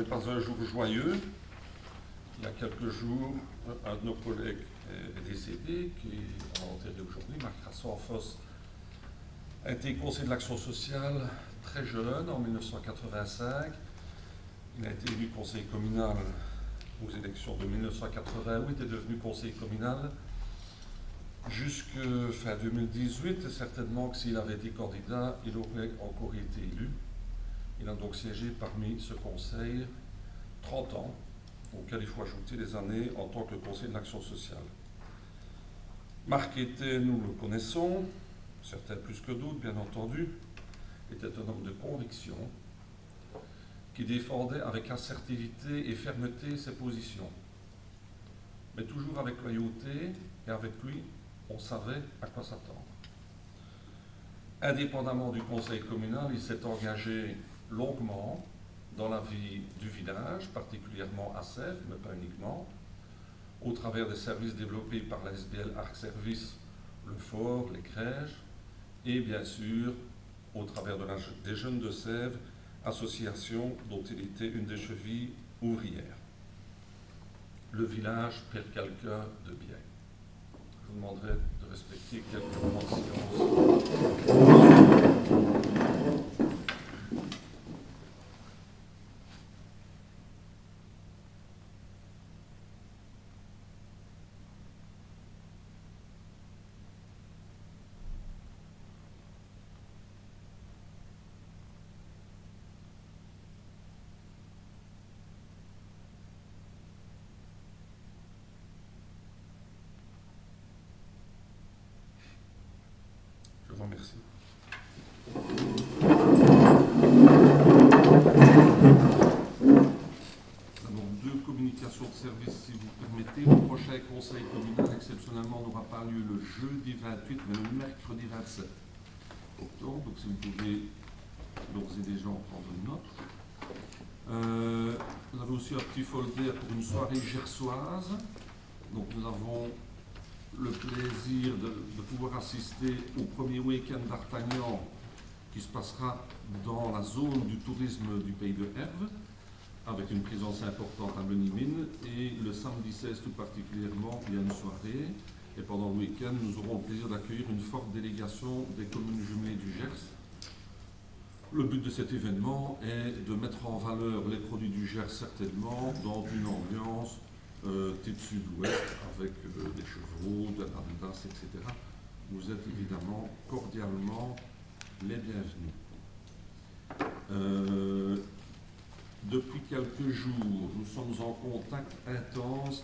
n'est pas un jour joyeux. Il y a quelques jours, un de nos collègues est décédé, qui est enterré aujourd'hui, Marc Rassenfoss, a été conseiller de l'action sociale très jeune, en 1985. Il a été élu conseiller communal aux élections de 1988 et devenu conseiller communal jusque fin 2018. Et certainement que s'il avait été candidat, il aurait encore été élu. Il a donc siégé parmi ce conseil 30 ans, auquel il faut ajouter des années en tant que conseiller de l'action sociale. Marc était, nous le connaissons, certains plus que d'autres bien entendu, était un homme de conviction qui défendait avec assertivité et fermeté ses positions, mais toujours avec loyauté, et avec lui, on savait à quoi s'attendre. Indépendamment du conseil communal, il s'est engagé longuement dans la vie du village, particulièrement à Sèvres, mais pas uniquement, au travers des services développés par la SBL Arc Service, le fort, les crèches, et bien sûr au travers des Jeunes de Sèvres, association dont il était une des chevilles ouvrières. Le village perd quelqu'un de bien. Je vous demanderai de respecter quelques moments de silence. Je vous remercie. Alors, deux communications de service, si vous permettez. Le prochain conseil communal, exceptionnellement, n'aura pas lieu le jeudi 28, mais le mercredi 27 octobre. Donc, si vous pouvez d'ores et déjà en prendre une note. Vous avez aussi un petit folder pour une soirée gersoise. Donc, nous avons le plaisir de pouvoir assister au premier week-end d'Artagnan qui se passera dans la zone du tourisme du pays de Herve, avec une présence importante à Benimine. Et le samedi 16 tout particulièrement, il y a une soirée. Et pendant le week-end, nous aurons le plaisir d'accueillir une forte délégation des communes jumelées du Gers. Le but de cet événement est de mettre en valeur les produits du Gers, certainement, dans une ambiance type sud-ouest, avec des chevaux, de l'andas, etc. Vous êtes évidemment cordialement les bienvenus. Depuis quelques jours, nous sommes en contact intense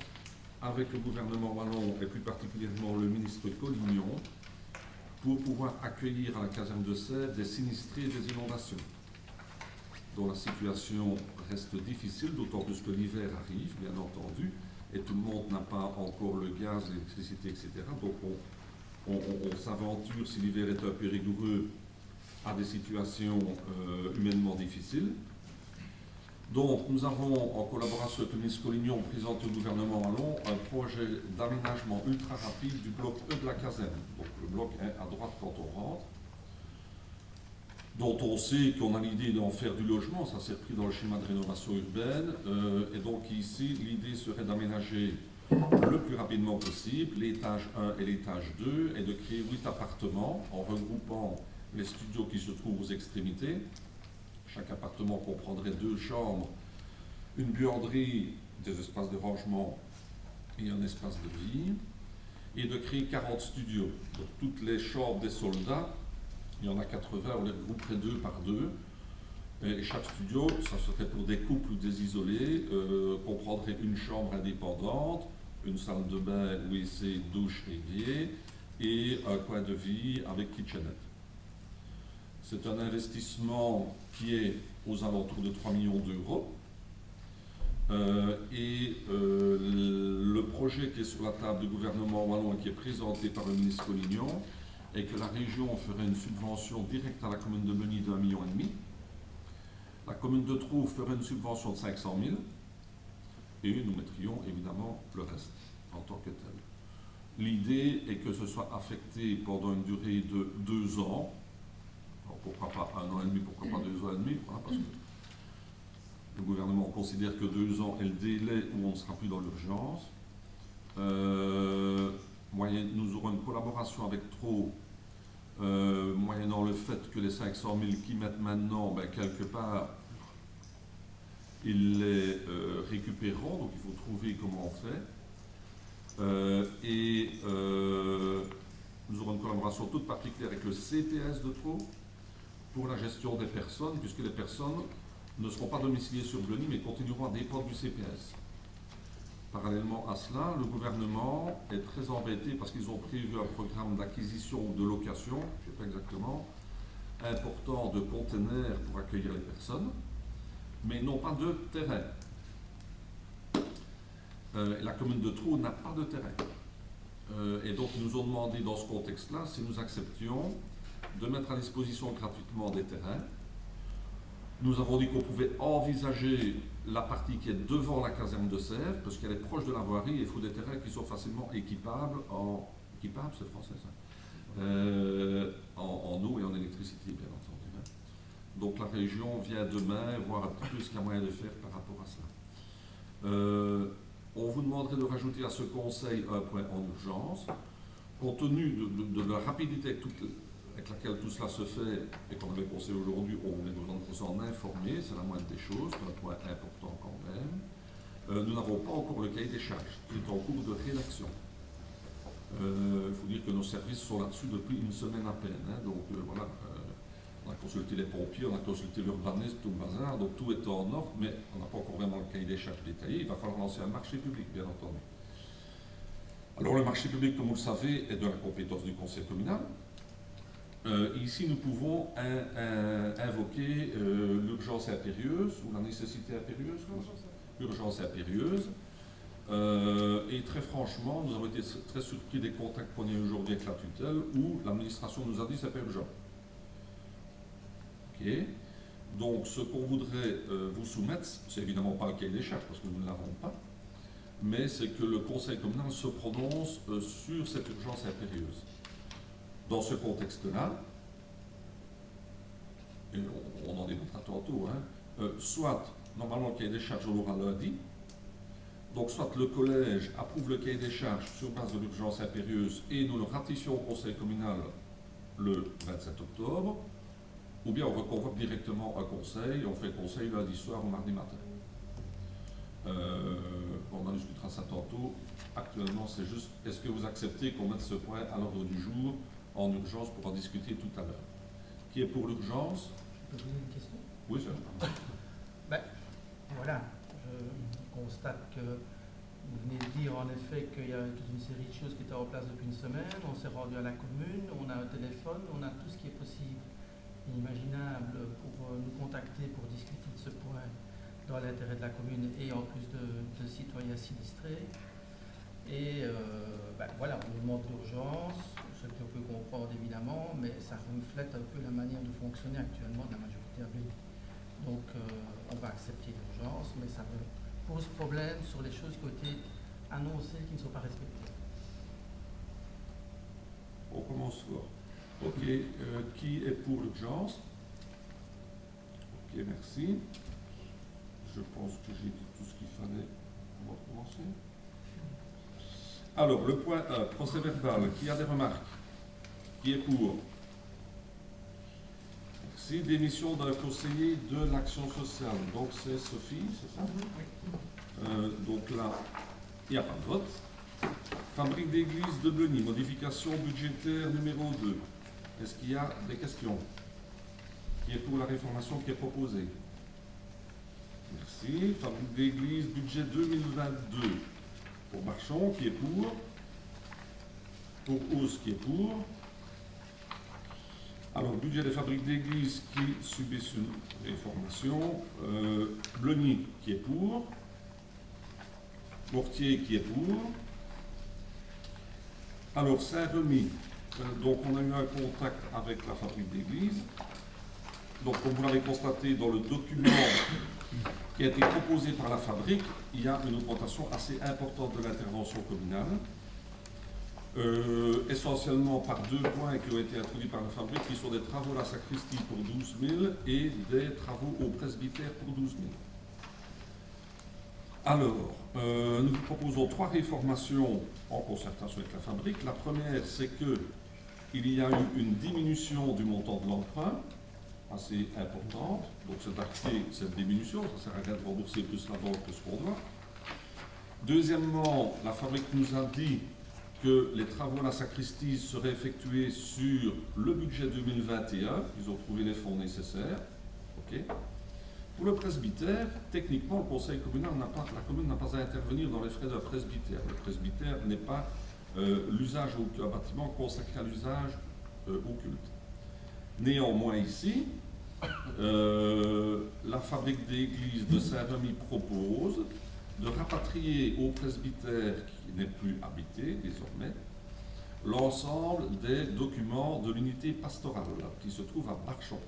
avec le gouvernement wallon et plus particulièrement le ministre Collignon pour pouvoir accueillir à la caserne de Sèvres des sinistrés des inondations, dont la situation reste difficile, d'autant plus que l'hiver arrive, bien entendu, et tout le monde n'a pas encore le gaz, l'électricité, etc. Donc on s'aventure, si l'hiver est un peu rigoureux, à des situations humainement difficiles. Donc nous avons, en collaboration avec le ministre Collignon, présenté au gouvernement wallon un projet d'aménagement ultra rapide du bloc E de la caserne. Donc le bloc est à droite quand on rentre, dont on sait qu'on a l'idée d'en faire du logement, ça s'est repris dans le schéma de rénovation urbaine, et donc ici l'idée serait d'aménager le plus rapidement possible l'étage 1 et l'étage 2 et de créer 8 appartements en regroupant les studios qui se trouvent aux extrémités. Chaque appartement comprendrait 2 chambres, une buanderie, des espaces de rangement et un espace de vie, et de créer 40 studios. Donc toutes les chambres des soldats, il y en a 80, on les regrouperait 2 par 2. Et chaque studio, ça serait pour des couples ou des isolés, comprendrait une chambre indépendante, une salle de bain, WC, douche, évier, et un coin de vie avec kitchenette. C'est un investissement qui est aux alentours de 3 millions d'euros. Le projet qui est sur la table du gouvernement wallon et qui est présenté par le ministre Collignon est que la région ferait une subvention directe à la commune de Menis d'1,5 million. La commune de Trouve ferait une subvention de 500 000 et nous mettrions évidemment le reste en tant que tel. L'idée est que ce soit affecté pendant une durée de 2 ans. Alors pourquoi pas 1 an et demi, pourquoi pas 2 ans et demi, voilà, parce que le gouvernement considère que 2 ans est le délai où on ne sera plus dans l'urgence. Nous aurons une collaboration avec Tro, moyennant le fait que les 500 000 qu'ils mettent maintenant, quelque part, ils les récupéreront, donc il faut trouver comment on fait. Nous aurons une collaboration toute particulière avec le CPS de Tro pour la gestion des personnes, puisque les personnes ne seront pas domiciliées sur Bleny, mais continueront à dépendre du CPS. Parallèlement à cela, le gouvernement est très embêté parce qu'ils ont prévu un programme d'acquisition ou de location, je ne sais pas exactement, important de containers pour accueillir les personnes, mais ils n'ont pas de terrain. La commune de Tro n'a pas de terrain. Et donc ils nous ont demandé dans ce contexte-là si nous acceptions de mettre à disposition gratuitement des terrains. Nous avons dit qu'on pouvait envisager la partie qui est devant la caserne de Sèvres, parce qu'elle est proche de la voirie et il faut des terrains qui sont facilement équipables équipables, c'est français ça, en eau et en électricité, bien entendu. Donc la région vient demain voir un petit peu ce qu'il y a moyen de faire par rapport à cela. On vous demanderait de rajouter à ce conseil un point en urgence, compte tenu de la rapidité avec laquelle tout cela se fait et qu'on avait pensé aujourd'hui, on voulait nous en informer, c'est la moindre des choses, c'est un point important quand même. Nous n'avons pas encore le cahier des charges, qui est en cours de rédaction. Il faut dire que nos services sont là-dessus depuis une semaine à peine. Donc voilà, on a consulté les pompiers, on a consulté l'urbanisme, tout le bazar, donc tout est en ordre, mais on n'a pas encore vraiment le cahier des charges détaillé. Il va falloir lancer un marché public, bien entendu. Alors le marché public, comme vous le savez, est de la compétence du conseil communal. Ici, nous pouvons invoquer l'urgence impérieuse ou la nécessité impérieuse. L'urgence impérieuse. Et très franchement, nous avons été très surpris des contacts qu'on a eu aujourd'hui avec la tutelle où l'administration nous a dit que c'est pas urgent. Ok. Donc, ce qu'on voudrait vous soumettre, c'est évidemment pas le cahier des charges parce que nous ne l'avons pas, mais c'est que le conseil communal se prononce sur cette urgence impérieuse. Dans ce contexte-là, et on en débattra tantôt, soit, normalement, le cahier des charges, on l'aura lundi, donc soit le collège approuve le cahier des charges sur base de l'urgence impérieuse et nous le ratifions au conseil communal le 27 octobre, ou bien on reconvoque directement un conseil, on fait conseil lundi soir ou mardi matin. On en discutera ça tantôt. Actuellement, c'est juste, est-ce que vous acceptez qu'on mette ce point à l'ordre du jour en urgence pour en discuter tout à l'heure? Qui est pour l'urgence? Je peux poser une question? Oui, c'est voilà, je constate que vous venez de dire en effet qu'il y a toute une série de choses qui étaient en place depuis une semaine. On s'est rendu à la commune, on a un téléphone, on a tout ce qui est possible et imaginable pour nous contacter pour discuter de ce point dans l'intérêt de la commune et en plus de citoyens sinistrés. Et voilà, on nous demande l'urgence, ce qu'on peut comprendre évidemment, mais ça reflète un peu la manière de fonctionner actuellement de la majorité à Bleny. Donc on va accepter l'urgence, mais ça me pose problème sur les choses qui ont été annoncées qui ne sont pas respectées. On commence fort. Ok, qui est pour l'urgence? Ok, merci. Je pense que j'ai dit tout ce qu'il fallait. On va commencer. Alors, le point 1, procès verbal. Qui a des remarques? Qui est pour? Merci. Démission d'un conseiller de l'action sociale. Donc, c'est Sophie, c'est ça? Oui. Donc là, il n'y a pas de vote. Fabrique d'église de Bleny, modification budgétaire numéro 2. Est-ce qu'il y a des questions? Qui est pour la réformation qui est proposée? Merci. Fabrique d'église, budget 2022. Pour Marchand, qui est pour? Pour Hausse, qui est pour? Alors, budget des fabriques d'église qui subissent une réformation. Bleny, qui est pour? Mortier, qui est pour? Alors, Saint-Remy, donc on a eu un contact avec la fabrique d'église. Donc, comme vous l'avez constaté dans le document qui a été proposé par la fabrique, il y a une augmentation assez importante de l'intervention communale, essentiellement par 2 points qui ont été introduits par la fabrique, qui sont des travaux à la sacristie pour 12 000 et des travaux au presbytère pour 12 000. Alors, nous vous proposons 3 réformations en concertation avec la fabrique. La première, c'est qu'il y a eu une diminution du montant de l'emprunt, assez importante. Donc, c'est d'acter cette diminution. Ça ne sert à rien de rembourser plus la banque que ce qu'on doit. Deuxièmement, la fabrique nous a dit que les travaux à la sacristie seraient effectués sur le budget 2021. Ils ont trouvé les fonds nécessaires. OK. Pour le presbytère, techniquement, le conseil communal la commune n'a pas à intervenir dans les frais d'un presbytère. Le presbytère n'est pas l'usage un bâtiment consacré à l'usage au culte. Néanmoins, ici, la fabrique d'église de Saint-Remy propose de rapatrier au presbytère qui n'est plus habité désormais l'ensemble des documents de l'unité pastorale qui se trouve à Barchon.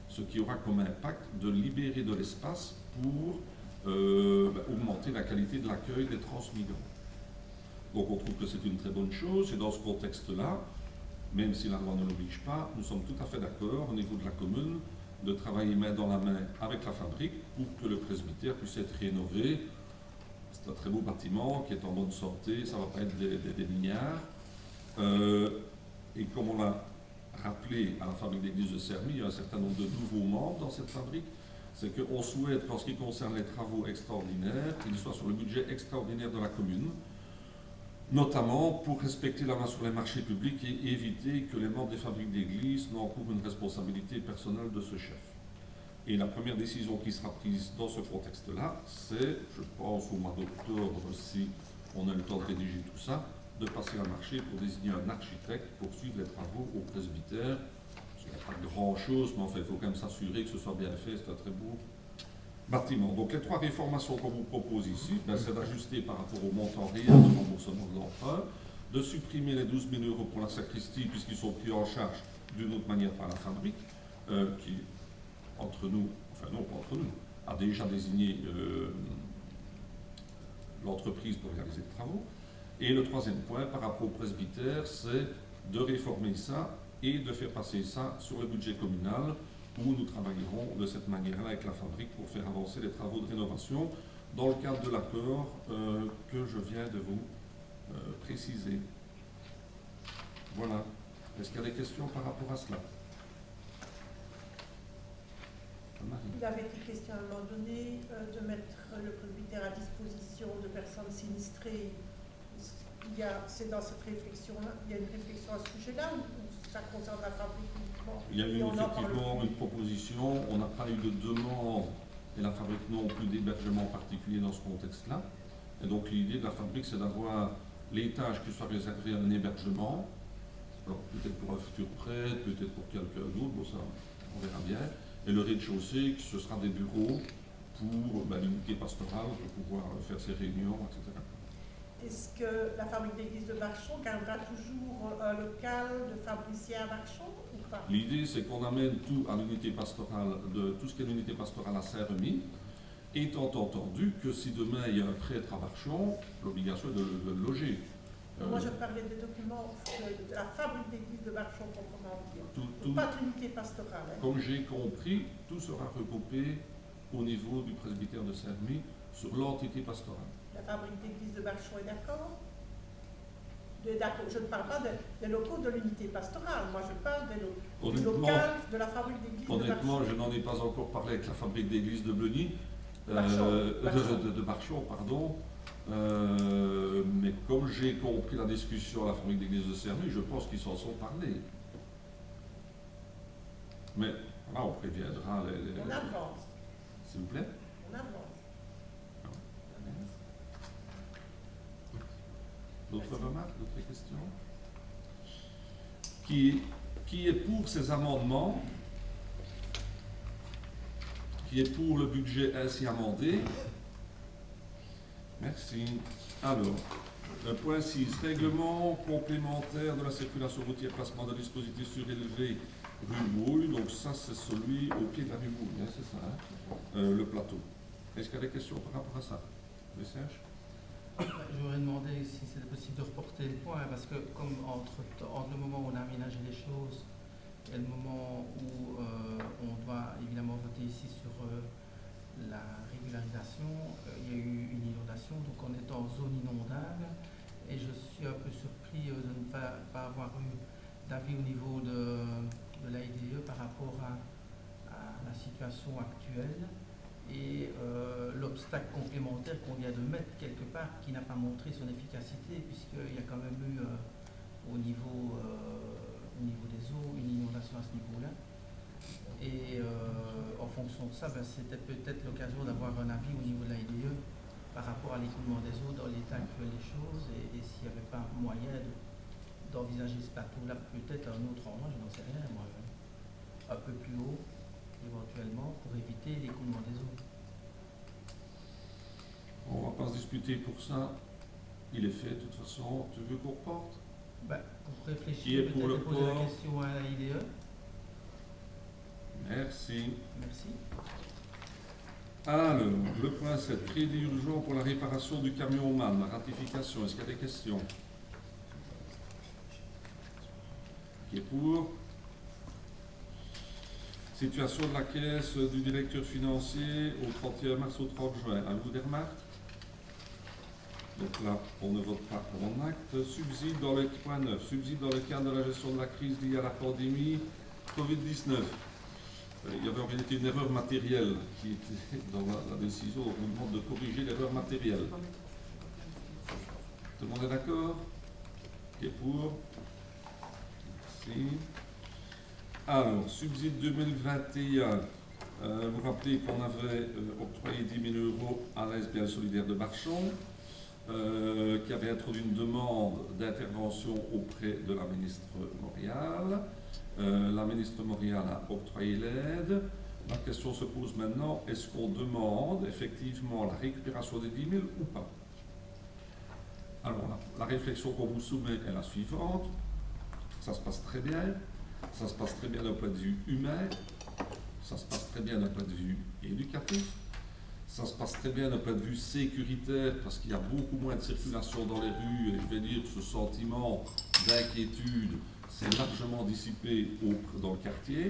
Ce qui aura comme impact de libérer de l'espace pour augmenter la qualité de l'accueil des transmigrants. Donc on trouve que c'est une très bonne chose, et dans ce contexte-là, même si la loi ne l'oblige pas, nous sommes tout à fait d'accord au niveau de la commune de travailler main dans la main avec la fabrique pour que le presbytère puisse être rénové. C'est un très beau bâtiment qui est en bonne santé, ça ne va pas être des milliards. Et comme on l'a rappelé à la fabrique d'église de Sermy, il y a un certain nombre de nouveaux membres dans cette fabrique. C'est qu'on souhaite qu'en ce qui concerne les travaux extraordinaires, qu'ils soient sur le budget extraordinaire de la commune, notamment pour respecter la loi sur les marchés publics et éviter que les membres des fabriques d'église n'encourent une responsabilité personnelle de ce chef. Et la première décision qui sera prise dans ce contexte-là, c'est, je pense au mois d'octobre, si on a le temps de rédiger tout ça, de passer un marché pour désigner un architecte pour suivre les travaux au presbytère. Il n'y a pas grand-chose, mais enfin, il faut quand même s'assurer que ce soit bien fait, c'est un très beau bâtiment. Donc les 3 réformations qu'on vous propose ici, c'est d'ajuster par rapport au montant réel de remboursement de l'emprunt, de supprimer les 12 000 € pour la sacristie, puisqu'ils sont pris en charge d'une autre manière par la fabrique, qui, entre nous, enfin non pas entre nous, a déjà désigné l'entreprise pour réaliser les travaux. Et le 3e point, par rapport au presbytère, c'est de réformer ça et de faire passer ça sur le budget communal, où nous travaillerons de cette manière-là avec la fabrique pour faire avancer les travaux de rénovation dans le cadre de l'accord que je viens de vous préciser. Voilà. Est-ce qu'il y a des questions par rapport à cela? Il avait été question à un moment donné de mettre le presbytère à disposition de personnes sinistrées. C'est dans cette réflexion-là, il y a une réflexion à ce sujet-là ou ça concerne la fabrique uniquement? Il y a eu effectivement une proposition, on n'a pas eu de demande et la fabrique non plus d'hébergement particulier dans ce contexte-là. Et donc l'idée de la fabrique, c'est d'avoir l'étage qui soit réservé à un hébergement, alors peut-être pour un futur prêtre, peut-être pour quelqu'un d'autre, bon ça on verra bien, et le rez-de-chaussée, ce sera des bureaux pour l'unité pastorale, pour pouvoir faire ses réunions, etc. Est-ce que la fabrique d'église de Barchon gardera toujours un local de fabricien à Barchon ou pas? L'idée, c'est qu'on amène tout à l'unité pastorale, tout ce qui est l'unité pastorale à Saint-Remy, étant entendu que si demain il y a un prêtre à Barchon, l'obligation est de le loger. Moi, je parlais des documents de la fabrique d'église de Barchon, proprement dit. Pas d'unité pastorale. Hein. Comme j'ai compris, tout sera regroupé au niveau du presbytère de Saint-Remy sur l'entité pastorale. La fabrique d'église de Barchon est d'accord? Je ne parle pas des locaux de l'unité pastorale, moi je parle du local de la fabrique d'église de Barchon. Honnêtement, je n'en ai pas encore parlé avec la fabrique d'église de Bleuny, de Barchon, pardon. Mais comme j'ai compris la discussion à la fabrique d'église de Saint-Remy, je pense qu'ils s'en sont parlé. Mais là, on préviendra les... On avance. S'il vous plaît. On avance. D'autres remarques, d'autres questions? Qui est pour ces amendements? Qui est pour le budget ainsi amendé? Merci. Alors, point 6, règlement complémentaire de la circulation routière, placement d'un dispositif surélevé rue Bouille. Donc ça, c'est celui au pied de la rue Bouille, hein, c'est ça, hein, le plateau. Est-ce qu'il y a des questions par rapport à ça? Message? Je voudrais demander si c'était possible de reporter le point, parce que comme entre le moment où on a aménagé les choses et le moment où on doit évidemment voter ici sur la régularisation, il y a eu une inondation, donc on est en zone inondable. Et je suis un peu surpris de ne pas avoir eu d'avis au niveau de l'AIDE par rapport à la situation actuelle et l'obstacle complémentaire qu'on vient de mettre quelque part qui n'a pas montré son efficacité puisqu'il y a quand même eu au niveau des eaux une inondation à ce niveau-là. Et en fonction de ça, c'était peut-être l'occasion d'avoir un avis au niveau de l'AIDE par rapport à l'écoulement des eaux dans l'état actuel des choses et s'il n'y avait pas moyen d'envisager ce plateau-là peut-être à un autre endroit, je n'en sais rien, moi, un peu plus haut éventuellement pour éviter l'écoulement des eaux. On ne va pas se disputer pour ça. Il est fait de toute façon. Tu veux qu'on reporte? Pour réfléchir, peut-être poser la question à l'AIDE. Merci. Merci. Alors, le point 7, crédit urgent pour la réparation du camion MAN, ratification. Est-ce qu'il y a des questions? Qui est pour? Situation de la caisse du directeur financier au 31 mars au 30 juin. Avez-vous des remarques? Donc là, on ne vote pas en acte. Subside dans le point 9. Subside dans le cadre de la gestion de la crise liée à la pandémie Covid-19. Il y avait en réalité une erreur matérielle qui était dans la décision. Donc on demande de corriger l'erreur matérielle. Tout le monde est d'accord? Qui est pour? Merci. Alors, subside 2021. Vous rappelez qu'on avait octroyé 10 000 € à la SBL Solidaire de Barchon, qui avait introduit une demande d'intervention auprès de la ministre Montréal. La ministre Montréal a octroyé l'aide. La question se pose maintenant, est-ce qu'on demande effectivement la récupération des 10 000 ou pas? Alors, la réflexion qu'on vous soumet est la suivante. Ça se passe très bien. Ça se passe très bien d'un point de vue humain. Ça se passe très bien d'un point de vue éducatif. Ça se passe très bien d'un point de vue sécuritaire parce qu'il y a beaucoup moins de circulation dans les rues et je vais dire ce sentiment d'inquiétude s'est largement dissipé dans le quartier.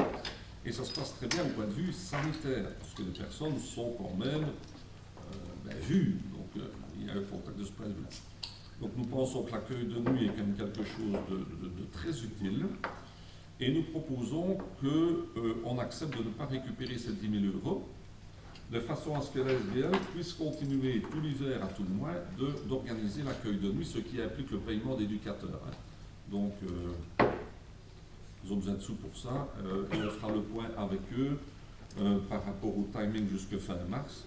Et ça se passe très bien au point de vue sanitaire parce que les personnes sont quand même vues. Donc il y a un contact de ce point de vue-là. Donc nous pensons que l'accueil de nuit est quand même quelque chose de très utile. Et nous proposons qu'on accepte de ne pas récupérer ces 10 000 € de façon à ce que la SBL puisse continuer tout l'hiver, à tout le moins, d'organiser l'accueil de nuit, ce qui implique le paiement d'éducateurs. Donc, ils ont besoin de sous pour ça, et on fera le point avec eux par rapport au timing jusqu'à fin mars,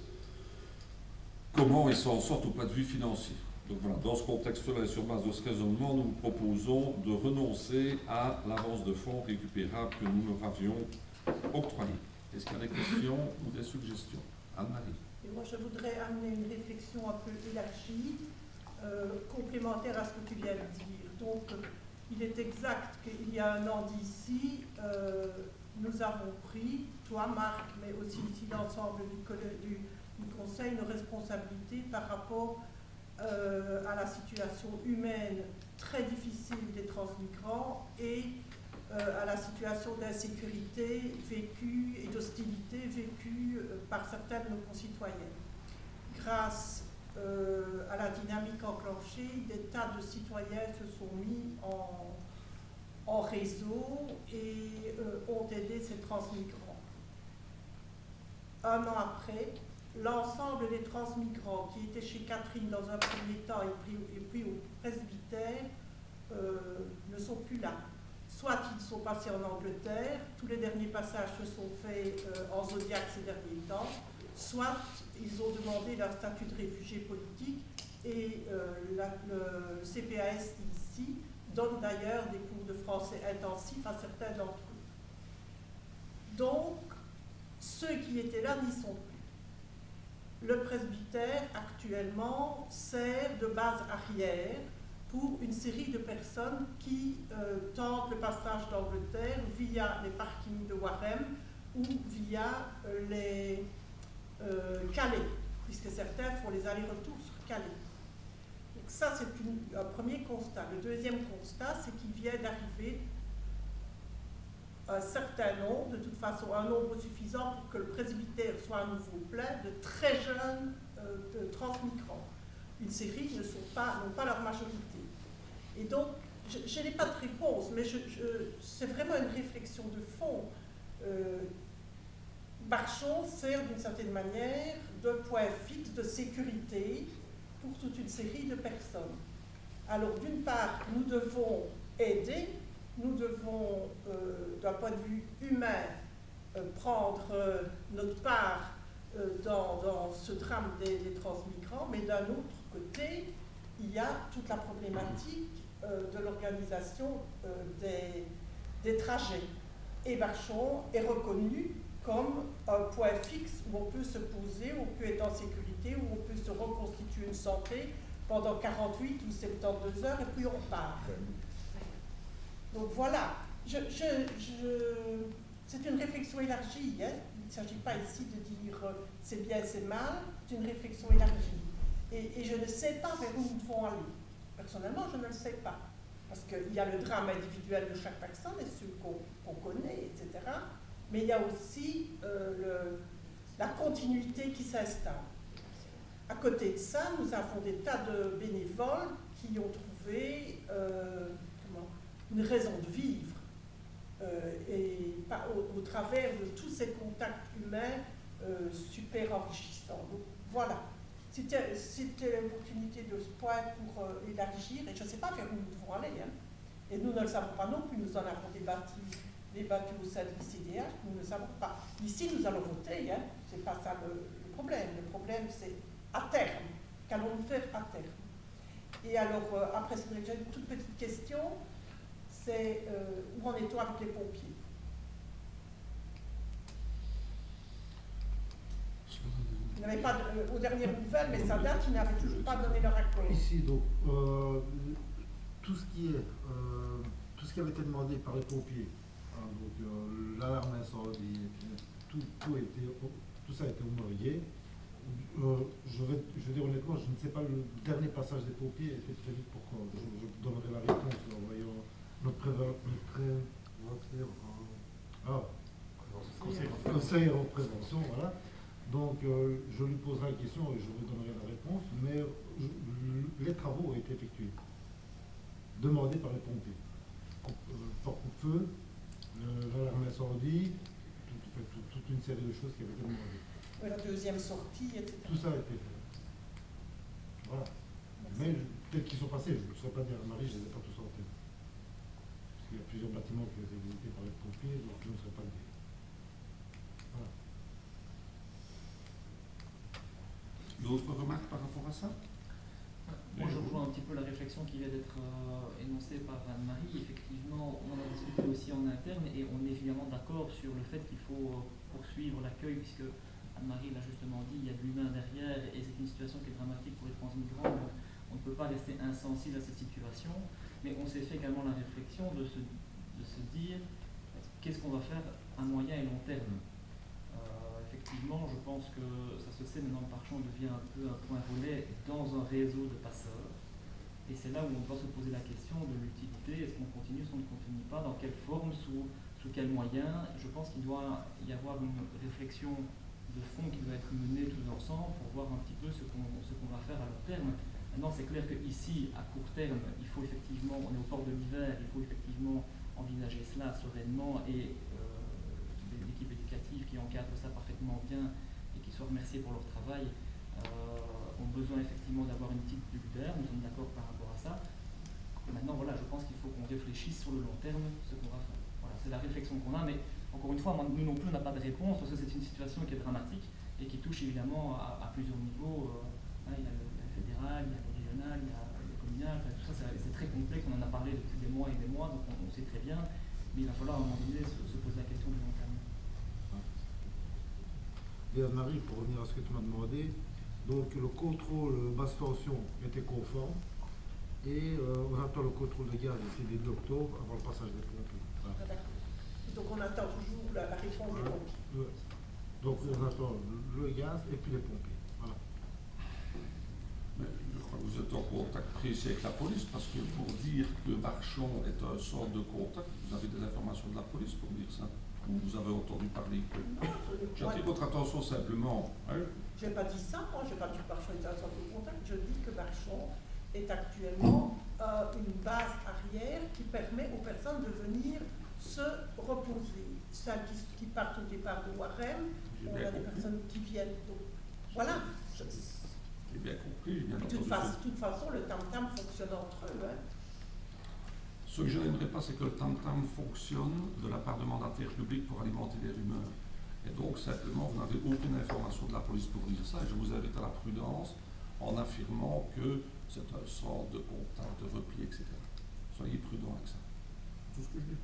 comment ils s'en sortent au point de vue financier. Donc voilà, dans ce contexte-là et sur base de ce raisonnement, nous vous proposons de renoncer à l'avance de fonds récupérable que nous leur avions octroyée. Est-ce qu'il y a des questions ou des suggestions? Anne-Marie. Et moi, je voudrais amener une réflexion un peu élargie, complémentaire à ce que tu viens de dire. Donc, il est exact qu'il y a un an d'ici, nous avons pris, toi Marc, mais aussi ici l'ensemble du Conseil, nos responsabilités par rapport à la situation humaine très difficile des transmigrants et à la situation d'insécurité vécue et d'hostilité vécue par certains de nos concitoyens. Grâce à la dynamique enclenchée, des tas de citoyens se sont mis en réseau et ont aidé ces transmigrants. Un an après, l'ensemble des transmigrants qui étaient chez Catherine dans un premier temps et puis au presbytère ne sont plus là. Soit ils sont passés en Angleterre, tous les derniers passages se sont faits en Zodiac ces derniers temps, soit ils ont demandé leur statut de réfugié politique et le CPAS ici donne d'ailleurs des cours de français intensifs à certains d'entre eux. Donc, ceux qui étaient là n'y sont plus. Le presbytère, actuellement, sert de base arrière pour une série de personnes qui tentent le passage d'Angleterre via les parkings de Warem ou via les Calais, puisque certains font les allers-retours sur Calais. Donc ça, c'est un premier constat. Le deuxième constat, c'est qu'il vient d'arriver un certain nombre, de toute façon un nombre suffisant pour que le presbytère soit à nouveau plein de très jeunes de transmigrants. Une série n'ont pas leur majorité. Et donc, je n'ai pas de réponse, mais c'est vraiment une réflexion de fond. Barchon sert d'une certaine manière de point fixe de sécurité pour toute une série de personnes. Alors, d'une part, nous devons aider, nous devons, d'un point de vue humain, prendre notre part dans ce drame des transmigrants, mais d'un autre côté, il y a toute la problématique de l'organisation des trajets. Et Barchon est reconnu comme un point fixe où on peut se poser, où on peut être en sécurité, où on peut se reconstituer une santé pendant 48 ou 72 heures et puis on repart. Donc voilà, c'est une réflexion élargie. Hein. Il ne s'agit pas ici de dire c'est bien, c'est mal, c'est une réflexion élargie. Et je ne sais pas vers où nous devons aller. Personnellement, je ne le sais pas. Parce qu'il y a le drame individuel de chaque personne et ceux qu'on connaît, etc. Mais il y a aussi la continuité qui s'installe. À côté de ça, nous avons des tas de bénévoles qui ont trouvé une raison de vivre et au travers de tous ces contacts humains super enrichissants. Donc, voilà, c'était l'opportunité de ce point pour élargir, et je ne sais pas vers où nous devons aller. Hein. Et nous ne le savons pas non plus, nous en avons débattu au sein de l'ICDH, nous ne le savons pas. Ici, nous allons voter, hein. C'est pas ça le problème. Le problème, c'est à terme. Qu'allons-nous faire à terme? Et alors, après, j'ai une toute petite question, c'est où en est-on avec les pompiers? Vous n'avez pas, aux dernières nouvelles, mais ça date, ils n'avaient toujours pas donné leur accord. Ici, donc, tout ce qui avait été demandé par les pompiers, hein, donc l'alarme incendie, tout ça a été homologué. Je vais dire honnêtement, je ne sais pas, le dernier passage des pompiers était prévu pour quand. Je donnerai la réponse en voyant conseiller en prévention, voilà. Donc je lui poserai la question et je vous donnerai la réponse, mais les travaux ont été effectués, demandés par les pompiers. Porte-feu, l'alarme incendie, toute une série de choses qui avaient été demandées. La deuxième sortie, etc. Tout ça a été fait. Voilà. Merci. Mais peut-être qu'ils sont passés, je ne saurais pas dire à Marie, je ne les ai pas tous sortis. Parce qu'il y a plusieurs bâtiments qui ont été visités par les pompiers, donc je ne saurais pas le dire. Voilà. D'autres remarques par rapport à ça? Moi, je rejoins un petit peu la réflexion qui vient d'être énoncée par Anne-Marie. Effectivement, on en a discuté aussi en interne et on est évidemment d'accord sur le fait qu'il faut poursuivre l'accueil, puisque Anne-Marie l'a justement dit, il y a de l'humain derrière et c'est une situation qui est dramatique pour les transmigrants. Donc on ne peut pas rester insensible à cette situation, mais on s'est fait également la réflexion de se dire qu'est-ce qu'on va faire à moyen et long terme. Effectivement, je pense que ça se sait maintenant, Barchon devient un peu un point relais dans un réseau de passeurs. Et c'est là où on doit se poser la question de l'utilité. Est-ce qu'on continue, est-ce qu'on ne continue pas, dans quelle forme, sous quels moyens? Je pense qu'il doit y avoir une réflexion de fond qui doit être menée tous ensemble pour voir un petit peu ce qu'on va faire à long terme. Maintenant, c'est clair qu'ici, à court terme, il faut effectivement, on est au port de l'hiver, il faut effectivement envisager cela sereinement et l'équipe éducative qui encadre ça parfaitement bien et qui soit remerciée pour leur travail ont besoin effectivement d'avoir une petite bulle d'air, nous sommes d'accord par rapport à ça. Et maintenant, voilà, je pense qu'il faut qu'on réfléchisse sur le long terme ce qu'on va faire. Voilà, c'est la réflexion qu'on a, mais encore une fois, nous non plus, on n'a pas de réponse parce que c'est une situation qui est dramatique et qui touche évidemment à plusieurs niveaux. Il y a le fédéral, il y a le régional, il y a le communal, enfin, tout ça c'est très complexe, on en a parlé depuis des mois et des mois, donc on sait très bien, mais il va falloir à un moment donné se poser la question du long terme. Et Anne-Marie, pour revenir à ce que tu m'as demandé, donc le contrôle basse tension était conforme et on attend le contrôle de gaz ici début octobre avant le passage des pompiers. Voilà. Donc on attend toujours la réponse des pompiers. Donc on attend le gaz et puis les pompiers. Voilà. Mais je crois que vous êtes en contact rencontré ici avec la police, parce que pour dire que Marchon est un centre de contact, vous avez des informations de la police pour dire ça? Ou vous avez entendu parler que... J'attire votre attention simplement. Hein? Je n'ai pas dit ça, moi, je n'ai pas dit que Marchon est un centre de contact, je dis que Marchon est actuellement une base arrière qui permet aux personnes de venir se reposer. Celles qui partent au départ de Warem, on a des personnes qui viennent. Donc, voilà. J'ai bien compris. Bien De toute façon, le tam-tam fonctionne entre eux. Hein. Ce que je n'aimerais pas, c'est que le tam-tam fonctionne de la part de mandataires publics pour alimenter les rumeurs. Et donc, simplement, vous n'avez aucune information de la police pour dire ça. Et je vous invite à la prudence en affirmant que c'est un centre de contact, de repli, etc. Soyez prudents avec ça. C'est tout ce que je dis.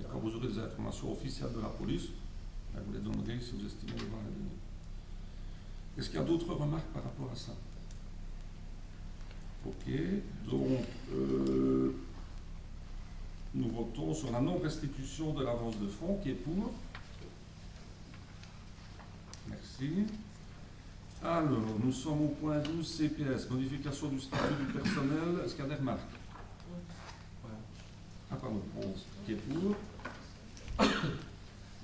Et quand vous aurez des informations officielles de la police, ben vous les donnerez si vous estimez devoir les donner. Est-ce qu'il y a d'autres remarques par rapport à ça? Ok, donc nous votons sur la non-restitution de l'avance de fonds qui est pour. Merci. Alors, nous sommes au point 12, CPS, modification du statut du personnel. Est-ce qu'il y a des remarques? Ah, pardon, 11, qui est pour.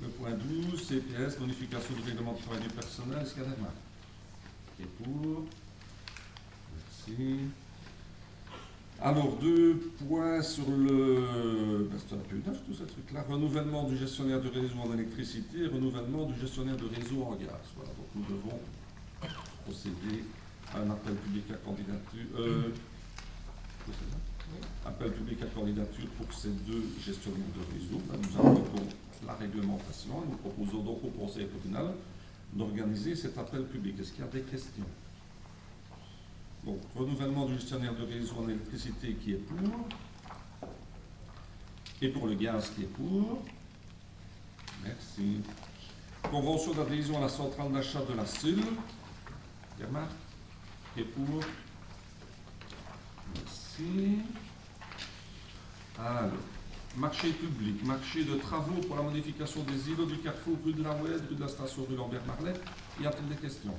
Le point 12, CPS, modification du règlement de travail du personnel. Est-ce qu'il y a des remarques? Qui est pour. Merci. Alors, 2 points sur le... Ben, c'est un peu neuf tout ce truc-là. Renouvellement du gestionnaire de réseau en électricité et renouvellement du gestionnaire de réseau en gaz. Voilà, donc nous devons procéder à un appel public à candidature. Appel public à candidature pour ces 2 gestionnaires de réseau. Là, nous avons donc la réglementation. Nous proposons donc au Conseil communal d'organiser cet appel public. Est-ce qu'il y a des questions? Donc, renouvellement du gestionnaire de réseau en électricité qui est pour. Et pour le gaz qui est pour. Merci. Convention d'adhésion à la centrale d'achat de la SIL. Des remarques? Qui est pour. Merci. Alors, marché public, marché de travaux pour la modification des îlots du carrefour rue de la Oued, rue de la station rue Lambert-Marlet. Y a-t-il des questions?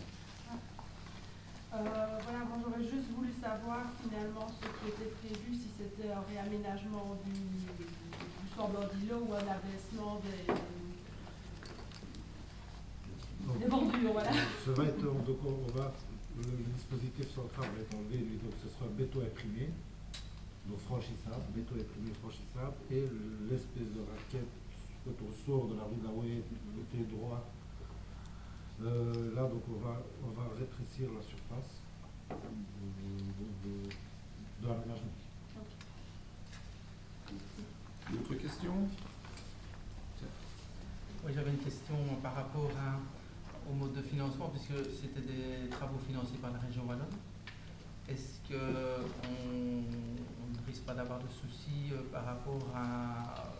Voilà, moi j'aurais juste voulu savoir finalement ce qui était prévu, si c'était un réaménagement du semblant d'îlot ou un abaissement des bordures, voilà. Ça va être, donc le dispositif central va être enlevé, lui, donc ce sera béton imprimé, donc franchissable, béton imprimé franchissable, et l'espèce de raquette, quand on sort de la rue de la Oued, côté droit, là, donc on va rétrécir la surface de l'aménagement. D'autres questions? Oui, j'avais une question par rapport au mode de financement, puisque c'était des travaux financés par la région wallonne. Est-ce qu'on ne risque pas d'avoir de soucis par rapport à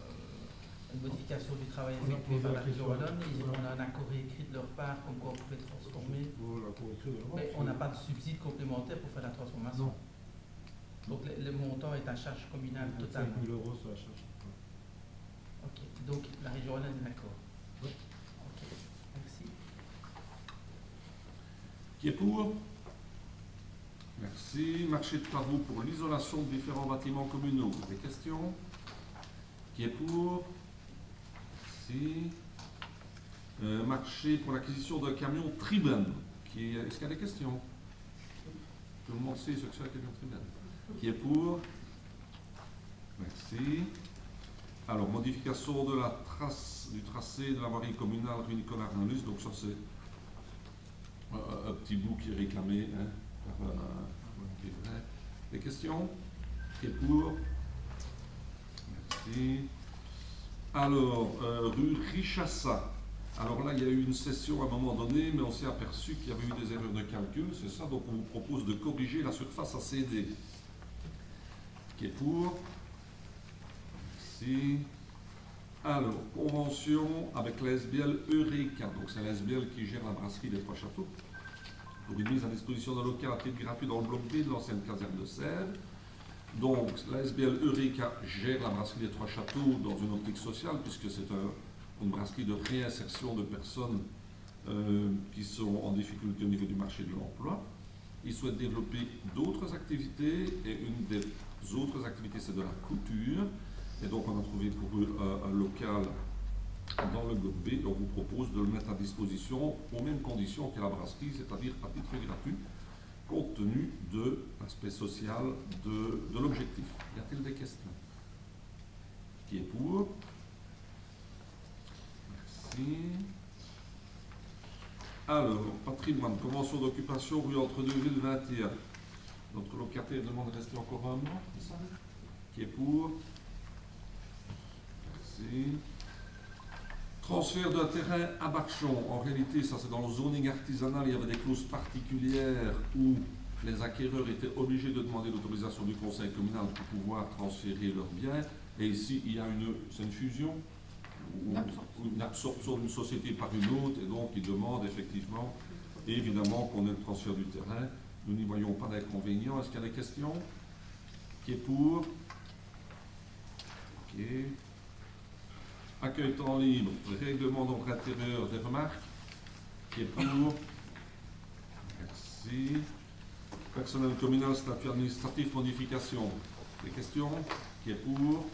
une modification du travail effectué par la région wallonne? On a un accord écrit de leur part comme quoi on pouvait transformer. Mais on n'a pas de subside complémentaire pour faire la transformation. Non. Donc le montant est à charge communale totale. 5 000 € sur la charge. Ok, donc la région wallonne est d'accord. Oui. Ok, merci. Qui est pour? Merci. Marché de travaux pour l'isolation de différents bâtiments communaux. Des questions? Qui est pour? Merci. Marché pour l'acquisition d'un camion Triben. Est-ce qu'il y a des questions? Tout le monde sait ce que c'est un camion Triben. Qui est pour? Merci. Alors, modification de la trace, du tracé de la voirie communale rue Nicolas-Arnolus. Donc ça, c'est un petit bout qui est réclamé. Hein, par, des questions? Qui est pour? Merci. Alors, rue Richassa. Alors là, il y a eu une session à un moment donné, mais on s'est aperçu qu'il y avait eu des erreurs de calcul, c'est ça, donc on vous propose de corriger la surface à céder. Qui est pour? Merci. Alors, convention avec la SBL Eureka, donc c'est la SBL qui gère la brasserie des Trois Châteaux, pour une mise à disposition d'un local à titre gratuit dans le bloc B de l'ancienne caserne de Sèvres. Donc, la SBL Eureka gère la brasserie des Trois Châteaux dans une optique sociale, puisque c'est une brasserie de réinsertion de personnes qui sont en difficulté au niveau du marché de l'emploi. qui souhaitent développer d'autres activités, et une des autres activités, c'est de la couture. Et donc, on a trouvé pour eux un local dans le bloc B, et on vous propose de le mettre à disposition aux mêmes conditions que la brasserie, c'est-à-dire à titre gratuit, compte tenu de l'aspect social de l'objectif. Y a-t-il des questions? Qui est pour? Merci. Alors, patrimoine, convention d'occupation rue Entre-deux-Villes 21. Notre locataire demande de rester encore un mois, c'est ça? Qui est pour? Merci. Transfert d'un terrain à Barchon. En réalité, ça c'est dans le zoning artisanal, il y avait des clauses particulières où les acquéreurs étaient obligés de demander l'autorisation du conseil communal pour pouvoir transférer leurs biens. Et ici, il y a c'est une fusion ou une absorption d'une société par une autre, et donc ils demandent effectivement, et évidemment, qu'on ait le transfert du terrain. Nous n'y voyons pas d'inconvénient. Est-ce qu'il y a des questions? Qui est pour? Ok. Accueil temps libre, règlement d'ordre intérieur, des remarques? Qui est pour? Merci. Personnel communal, statut administratif, modification. Des questions? Qui est pour?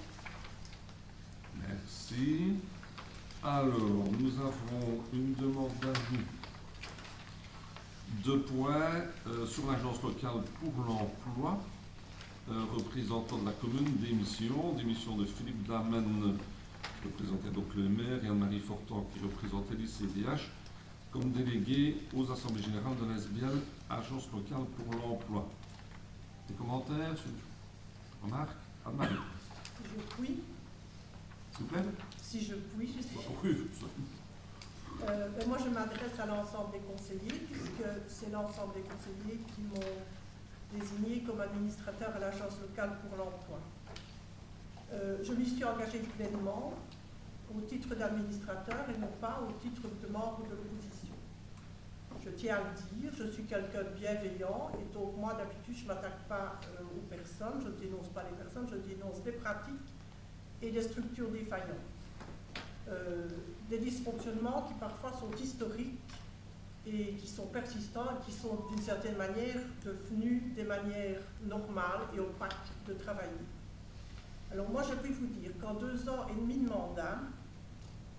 Merci. Alors, nous avons une demande d'ajout. 2 points sur l'agence locale pour l'emploi. Représentant de la commune, démission de Philippe Damen, qui représentait donc le maire, et Anne-Marie Fortan, qui représentait l'ICDH, comme délégué aux assemblées générales de l'ASBL, agence locale pour l'emploi. Des commentaires? Remarques? Anne-Marie? Si je puis. S'il vous plaît? Si je puis, je sais. Oui. Moi, je m'adresse à l'ensemble des conseillers, puisque c'est l'ensemble des conseillers qui m'ont désigné comme administrateur à l'agence locale pour l'emploi. Je m'y suis engagée pleinement au titre d'administrateur et non pas au titre de membre de l'opposition. Je tiens à le dire, je suis quelqu'un de bienveillant, et donc moi d'habitude je ne m'attaque pas aux personnes, je ne dénonce pas les personnes, je dénonce des pratiques et des structures défaillantes. Des dysfonctionnements qui parfois sont historiques et qui sont persistants et qui sont d'une certaine manière devenus des manières normales et opaques de travailler. Alors moi je peux vous dire qu'en 2 ans et demi de mandat,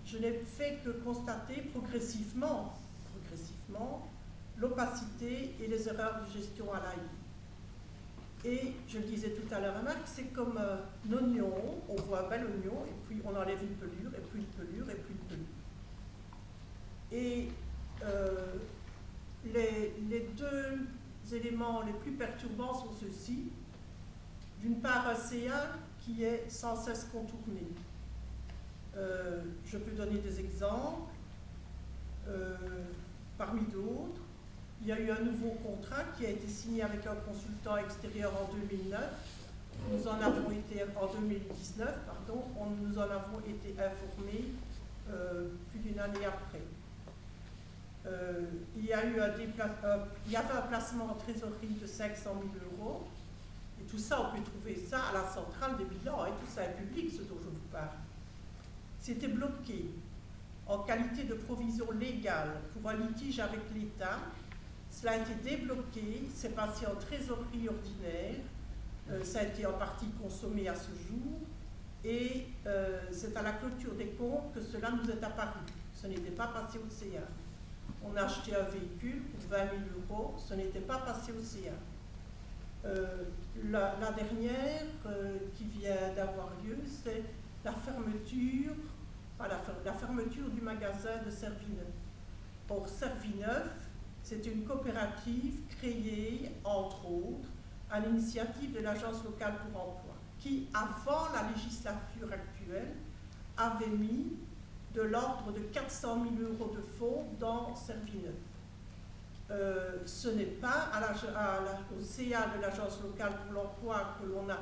je n'ai fait que constater progressivement l'opacité et les erreurs de gestion à l'AI. Et je le disais tout à l'heure à Marc, c'est comme un oignon, on voit un bel oignon, et puis on enlève une pelure, et puis une pelure, et puis une pelure. Et les 2 éléments les plus perturbants sont ceux-ci. D'une part, un CA qui est sans cesse contourné. Je peux donner des exemples, parmi d'autres. Il y a eu un nouveau contrat qui a été signé avec un consultant extérieur en 2009. Nous en avons été, en 2019, pardon, nous en avons été informés plus d'une année après. Il y avait un placement en trésorerie de 500 000 €. Et tout ça, on peut trouver ça à la centrale des bilans, et tout ça est public, ce dont je vous parle. C'était bloqué en qualité de provision légale pour un litige avec l'État. Cela a été débloqué, c'est passé en trésorerie ordinaire, ça a été en partie consommé à ce jour, et c'est à la clôture des comptes que cela nous est apparu. Ce n'était pas passé au CA. On a acheté un véhicule pour 20 000 €, ce n'était pas passé au CA. La dernière qui vient d'avoir lieu, c'est la fermeture, la fermeture du magasin de Servineuf. Or, Servineuf, c'est une coopérative créée, entre autres, à l'initiative de l'Agence locale pour l'emploi, qui, avant la législature actuelle, avait mis de l'ordre de 400 000 € de fonds dans Servineuf. Ce n'est pas au CA de l'Agence locale pour l'emploi que l'on a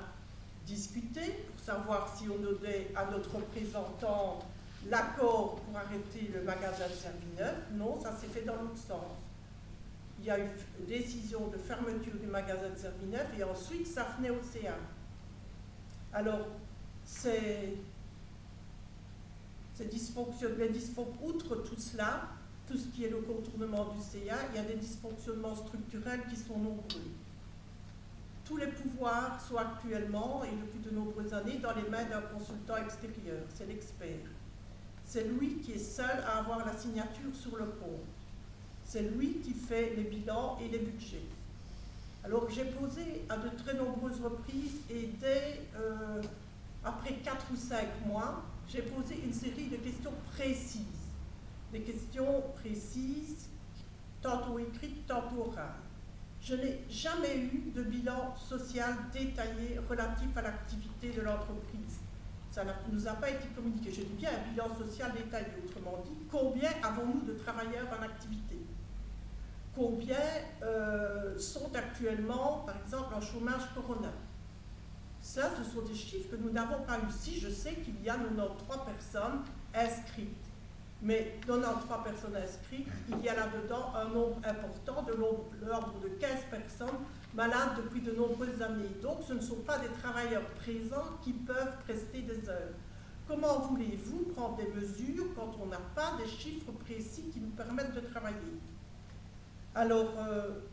discuté pour savoir si on donnait à notre représentant l'accord pour arrêter le magasin de Servineuf. Non, ça s'est fait dans l'autre sens. Il y a eu décision de fermeture du magasin de Servineuf et ensuite ça venait au CA. Alors, outre tout cela, tout ce qui est le contournement du CA, il y a des dysfonctionnements structurels qui sont nombreux. Tous les pouvoirs sont actuellement, et depuis de nombreuses années, dans les mains d'un consultant extérieur, c'est l'expert. C'est lui qui est seul à avoir la signature sur le compte. C'est lui qui fait les bilans et les budgets. Alors j'ai posé à de très nombreuses reprises et après 4 ou 5 mois, j'ai posé une série de questions précises. Des questions précises, tantôt écrites, tantôt orales. Je n'ai jamais eu de bilan social détaillé relatif à l'activité de l'entreprise. Ça ne nous a pas été communiqué. Je dis bien un bilan social détaillé, autrement dit, combien avons-nous de travailleurs en activité? Combien sont actuellement, par exemple, en chômage corona? Ça, ce sont des chiffres que nous n'avons pas eu. Si je sais qu'il y a 93 personnes inscrites, mais 93 personnes inscrites, il y a là-dedans un nombre important de l'ordre de 15 personnes malades depuis de nombreuses années. Donc, ce ne sont pas des travailleurs présents qui peuvent prester des heures. Comment voulez-vous prendre des mesures quand on n'a pas des chiffres précis qui nous permettent de travailler? Alors,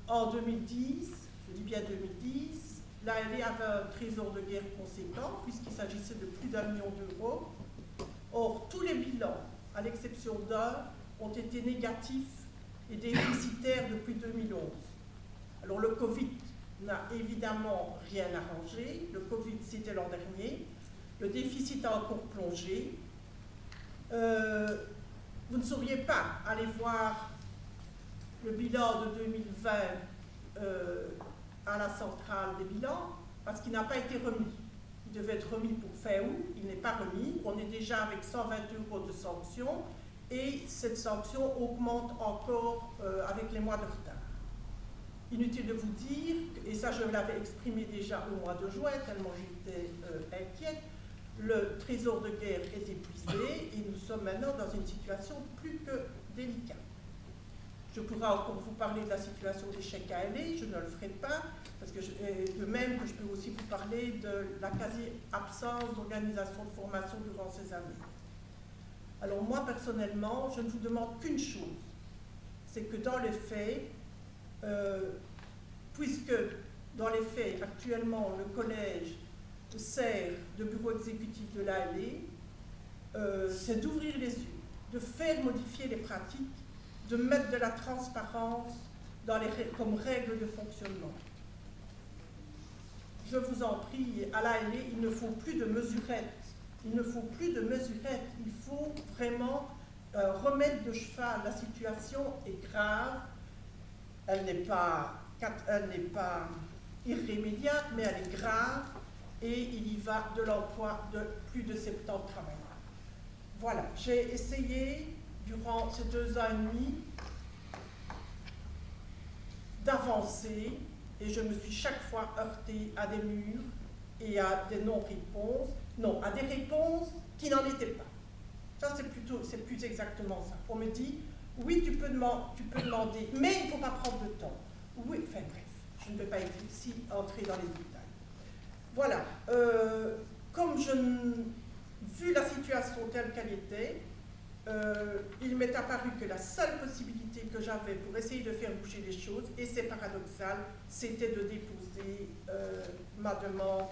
en 2010, je dis bien 2010, l'ALE avait un trésor de guerre conséquent, puisqu'il s'agissait de plus d'1 million d'euros. Or, tous les bilans, à l'exception d'un, ont été négatifs et déficitaires depuis 2011. Alors, le Covid n'a évidemment rien arrangé. Le Covid, c'était l'an dernier. Le déficit a encore plongé. Vous ne sauriez pas aller voir le bilan de 2020 à la centrale des bilans, parce qu'il n'a pas été remis. Il devait être remis pour fin août, il n'est pas remis. On est déjà avec 120 € de sanctions, et cette sanction augmente encore avec les mois de retard. Inutile de vous dire, et ça je l'avais exprimé déjà au mois de juin, tellement j'étais inquiète, le trésor de guerre est épuisé, et nous sommes maintenant dans une situation plus que délicate. Je pourrais encore vous parler de la situation des chèques ALE, je ne le ferai pas, parce que de même que je peux aussi vous parler de la quasi-absence d'organisation de formation durant ces années. Alors moi, personnellement, je ne vous demande qu'une chose, c'est que dans les faits, puisque dans les faits, actuellement, le collège sert de bureau exécutif de l'ALE, c'est d'ouvrir les yeux, de faire modifier les pratiques, de mettre de la transparence comme règle de fonctionnement. Je vous en prie, à l'ALE, il ne faut plus de mesurettes. Il ne faut plus de mesurettes. Il faut vraiment remettre de cheval. La situation est grave. Elle n'est pas irrémédiable, mais elle est grave. Et il y va de l'emploi de plus de 70 travailleurs. Voilà, j'ai essayé durant ces 2 ans et demi d'avancer, et je me suis chaque fois heurtée à des murs et à des non-réponses, à des réponses qui n'en étaient pas. Ça, c'est plus exactement ça. On me dit, oui, tu peux demander, mais il ne faut pas prendre de temps. Oui, enfin bref, je ne vais pas ici entrer dans les détails. Voilà, vu la situation telle qu'elle était, il m'est apparu que la seule possibilité que j'avais pour essayer de faire bouger les choses, et c'est paradoxal, c'était de déposer ma demande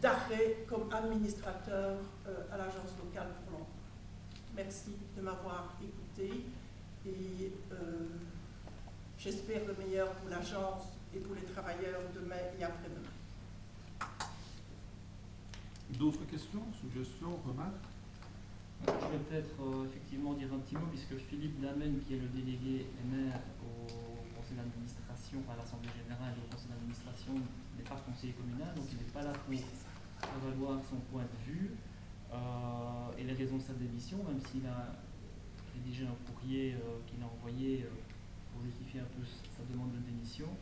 d'arrêt comme administrateur à l'agence locale pour l'emploi. Merci de m'avoir écouté, et j'espère le meilleur pour l'agence et pour les travailleurs demain et après-demain. D'autres questions, suggestions, remarques? Je vais peut-être effectivement dire un petit mot, puisque Philippe Damen, qui est le délégué maire au conseil d'administration, à l'Assemblée générale et au conseil d'administration, n'est pas conseiller communal, donc il n'est pas là pour avaloir son point de vue et les raisons de sa démission, même s'il a rédigé un courrier qu'il a envoyé pour justifier un peu sa demande de démission.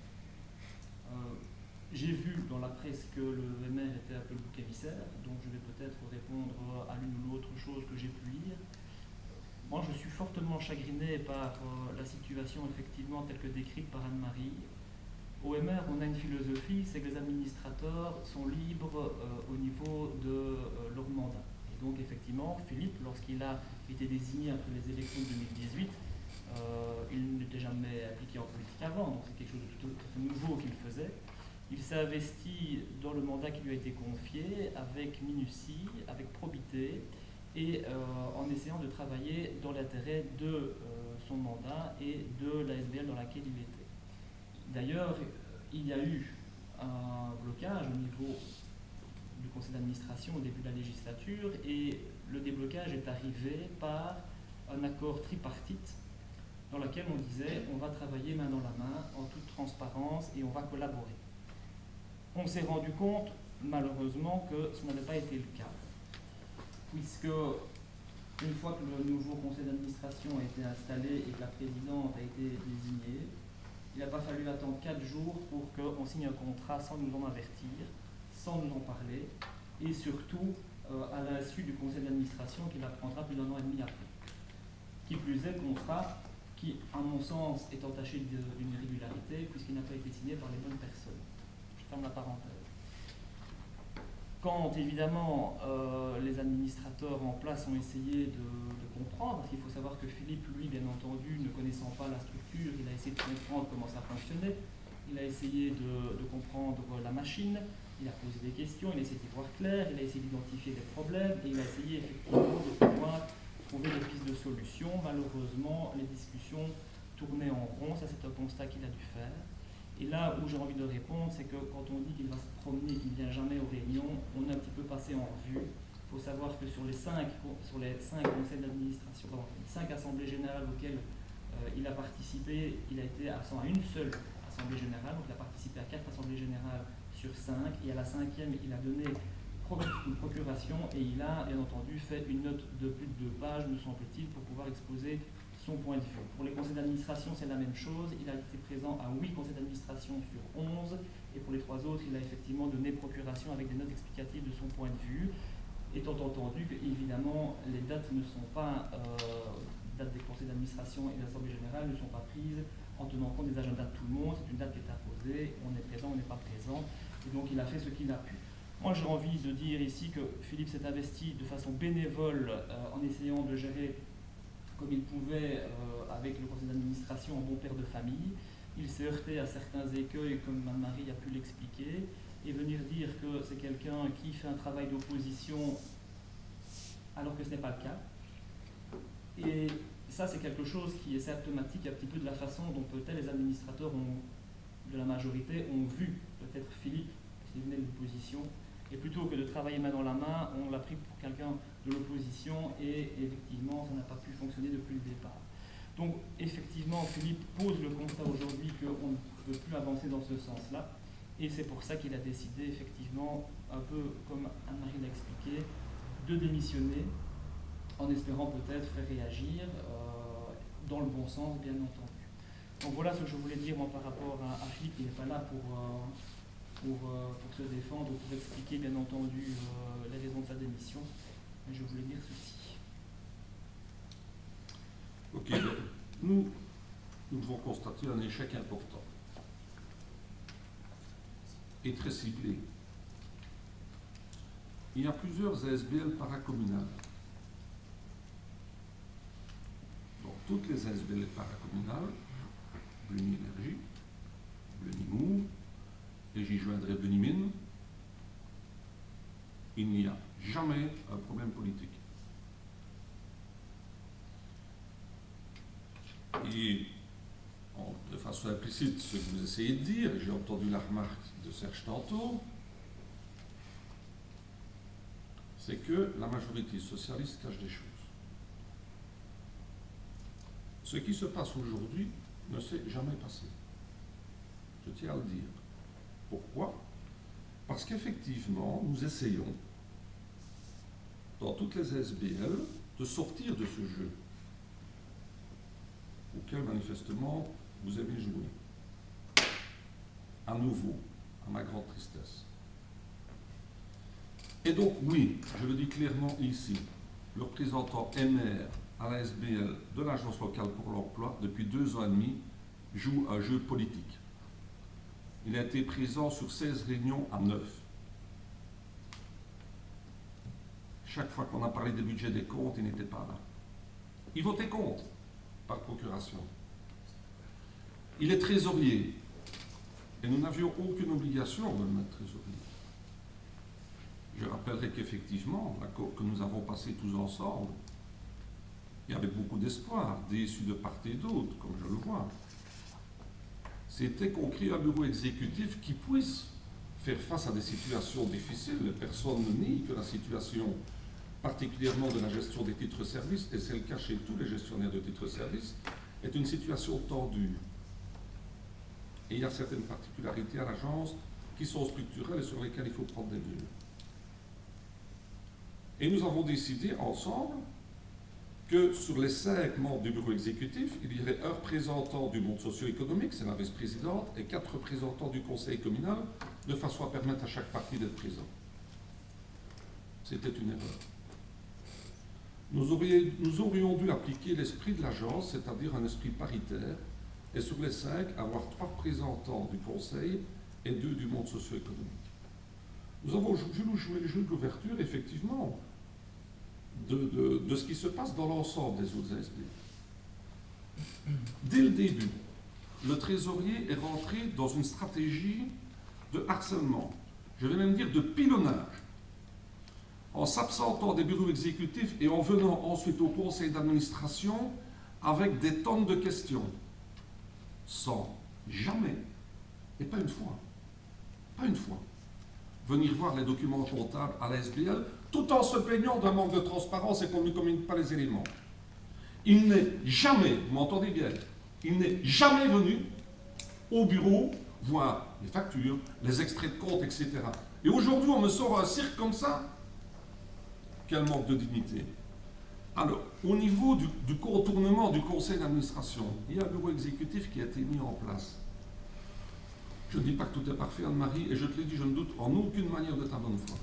J'ai vu dans la presse que le maire était un peu le bouc émissaire, donc je vais peut-être répondre à l'une ou l'autre chose que j'ai pu lire. Moi, je suis fortement chagriné par la situation effectivement telle que décrite par Anne-Marie. Au MR, on a une philosophie, c'est que les administrateurs sont libres au niveau de leur mandat. Et donc effectivement, Philippe, lorsqu'il a été désigné après les élections de 2018, il n'était jamais impliqué en politique avant, donc c'est quelque chose de tout à fait nouveau qu'il faisait. Il s'est investi dans le mandat qui lui a été confié avec minutie, avec probité, et en essayant de travailler dans l'intérêt de son mandat et de l'ASBL dans laquelle il était. D'ailleurs, il y a eu un blocage au niveau du conseil d'administration au début de la législature, et le déblocage est arrivé par un accord tripartite dans lequel on disait on va travailler main dans la main, en toute transparence, et on va collaborer. On s'est rendu compte, malheureusement, que ce n'avait pas été le cas, puisque une fois que le nouveau conseil d'administration a été installé et que la présidente a été désignée, il n'a pas fallu attendre 4 jours pour qu'on signe un contrat sans nous en avertir, sans nous en parler, et surtout à l'insu du conseil d'administration qui l'apprendra plus d'1 an et demi après. Qui plus est, le contrat qui, à mon sens, est entaché d'une irrégularité puisqu'il n'a pas été signé par les bonnes personnes. Je ferme la parenthèse. Quand, évidemment, les administrateurs en place ont essayé de comprendre, parce qu'il faut savoir que Philippe, lui, bien entendu, ne connaissant pas la structure, il a essayé de comprendre comment ça fonctionnait, il a essayé de comprendre la machine, il a posé des questions, il a essayé d'y voir clair, il a essayé d'identifier des problèmes, et il a essayé effectivement de pouvoir trouver des pistes de solutions. Malheureusement, les discussions tournaient en rond, ça c'est un constat qu'il a dû faire. Et là où j'ai envie de répondre, c'est que quand on dit qu'il va se promener, qu'il ne vient jamais aux réunions, on est un petit peu passé en revue. Il faut savoir que sur les 5 conseils d'administration, les 5 assemblées générales auxquelles il a participé, il a été absent à une seule assemblée générale, donc il a participé à 4 assemblées générales sur 5, et à la 5e, il a donné une procuration, et il a bien entendu fait une note de plus de 2 pages, me semble-t-il, pour pouvoir exposer son point de vue. Pour les conseils d'administration, c'est la même chose. Il a été présent à 8 conseils d'administration sur 11, et pour les 3 autres, il a effectivement donné procuration avec des notes explicatives de son point de vue, étant entendu que, évidemment, les dates ne sont pas, dates des conseils d'administration et de l'Assemblée générale ne sont pas prises en tenant compte des agendas de tout le monde. C'est une date qui est imposée, on est présent, on n'est pas présent, et donc il a fait ce qu'il a pu. Moi, j'ai envie de dire ici que Philippe s'est investi de façon bénévole en essayant de gérer comme il pouvait avec le conseil d'administration en bon père de famille. Il s'est heurté à certains écueils, comme Anne-Marie a pu l'expliquer, et venir dire que c'est quelqu'un qui fait un travail d'opposition alors que ce n'est pas le cas. Et ça, c'est quelque chose qui est symptomatique un petit peu de la façon dont peut-être les administrateurs de la majorité ont vu peut-être Philippe, parce qu'il venait de l'opposition, et plutôt que de travailler main dans la main, on l'a pris pour quelqu'un de l'opposition, et effectivement, ça n'a pas pu fonctionner depuis le départ. Donc, effectivement, Philippe pose le constat aujourd'hui qu'on ne peut plus avancer dans ce sens-là, et c'est pour ça qu'il a décidé, effectivement, un peu comme Anne-Marie l'a expliqué, de démissionner, en espérant peut-être faire réagir dans le bon sens, bien entendu. Donc voilà ce que je voulais dire moi, par rapport à Philippe, qui n'est pas là pour se défendre, pour expliquer bien entendu les raisons de sa démission, mais je voulais dire ceci. Ok, nous devons constater un échec important et très ciblé. Il y a plusieurs ASBL paracommunales. Donc toutes les ASBL paracommunales, Bleny Énergie, Bleny Move, et j'y joindrai Bleny Mine, il n'y a jamais un problème politique. Et de façon implicite, ce que vous essayez de dire, et j'ai entendu la remarque de Serge tantôt, c'est que la majorité socialiste cache des choses. Ce qui se passe aujourd'hui ne s'est jamais passé. Je tiens à le dire. Pourquoi ? Parce qu'effectivement, nous essayons, dans toutes les SBL, de sortir de ce jeu auquel, manifestement, vous avez joué. À nouveau, à ma grande tristesse. Et donc, oui, je le dis clairement ici, le représentant MR à la SBL de l'Agence locale pour l'emploi, depuis 2 ans et demi, joue un jeu politique. Il a été présent sur 16 réunions à 9. chaque fois qu'on a parlé des budgets des comptes, il n'était pas là. Il votait contre, par procuration. Il est trésorier. Et nous n'avions aucune obligation de le mettre trésorier. Je rappellerai qu'effectivement, l'accord que nous avons passé tous ensemble, et avec beaucoup d'espoir, déçus de part et d'autre, comme je le vois, c'était qu'on crée un bureau exécutif qui puisse faire face à des situations difficiles. Personne ne nie que la situation, particulièrement de la gestion des titres-services, et c'est le cas chez tous les gestionnaires de titres-services, est une situation tendue. Et il y a certaines particularités à l'agence qui sont structurelles et sur lesquelles il faut prendre des mesures. Et nous avons décidé ensemble que sur les 5 membres du bureau exécutif, il y aurait un représentant du monde socio-économique, c'est la vice-présidente, et 4 représentants du conseil communal, de façon à permettre à chaque parti d'être présent. C'était une erreur. Nous aurions dû appliquer l'esprit de l'agence, c'est-à-dire un esprit paritaire, et sur les 5, avoir 3 représentants du conseil et 2 du monde socio-économique. Nous avons joué le jeu d'ouverture, effectivement, de ce qui se passe dans l'ensemble des autres ASB. Dès le début, le trésorier est rentré dans une stratégie de harcèlement, je vais même dire de pilonnage, en s'absentant des bureaux exécutifs et en venant ensuite au conseil d'administration avec des tonnes de questions, sans jamais, et pas une fois, venir voir les documents comptables à la SBL, tout en se plaignant d'un manque de transparence et qu'on ne communique pas les éléments. Il n'est jamais, vous m'entendez bien, il n'est jamais venu au bureau voir les factures, les extraits de compte, etc. Et aujourd'hui, on me sort un cirque comme ça. Quel manque de dignité. Alors, au niveau du contournement du conseil d'administration, il y a un bureau exécutif qui a été mis en place. Je ne dis pas que tout est parfait, Anne-Marie, et je te l'ai dit, je ne doute en aucune manière de ta bonne foi.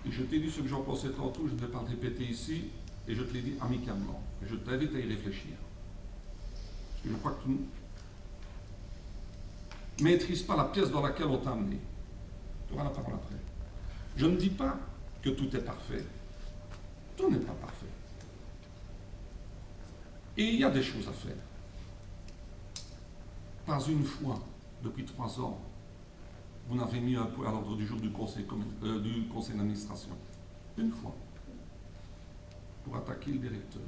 Et je t'ai dit ce que j'en pensais tantôt, je ne vais pas le répéter ici, et je te l'ai dit amicalement. Et je t'invite à y réfléchir. Parce que je crois que tu ne maîtrises pas la pièce dans laquelle on t'a amené. Tu auras la parole après. Je ne dis pas que tout est parfait. Tout n'est pas parfait. Et il y a des choses à faire. Pas une fois, depuis 3 ans, vous n'avez mis un point à l'ordre du jour du conseil d'administration. Une fois. Pour attaquer le directeur.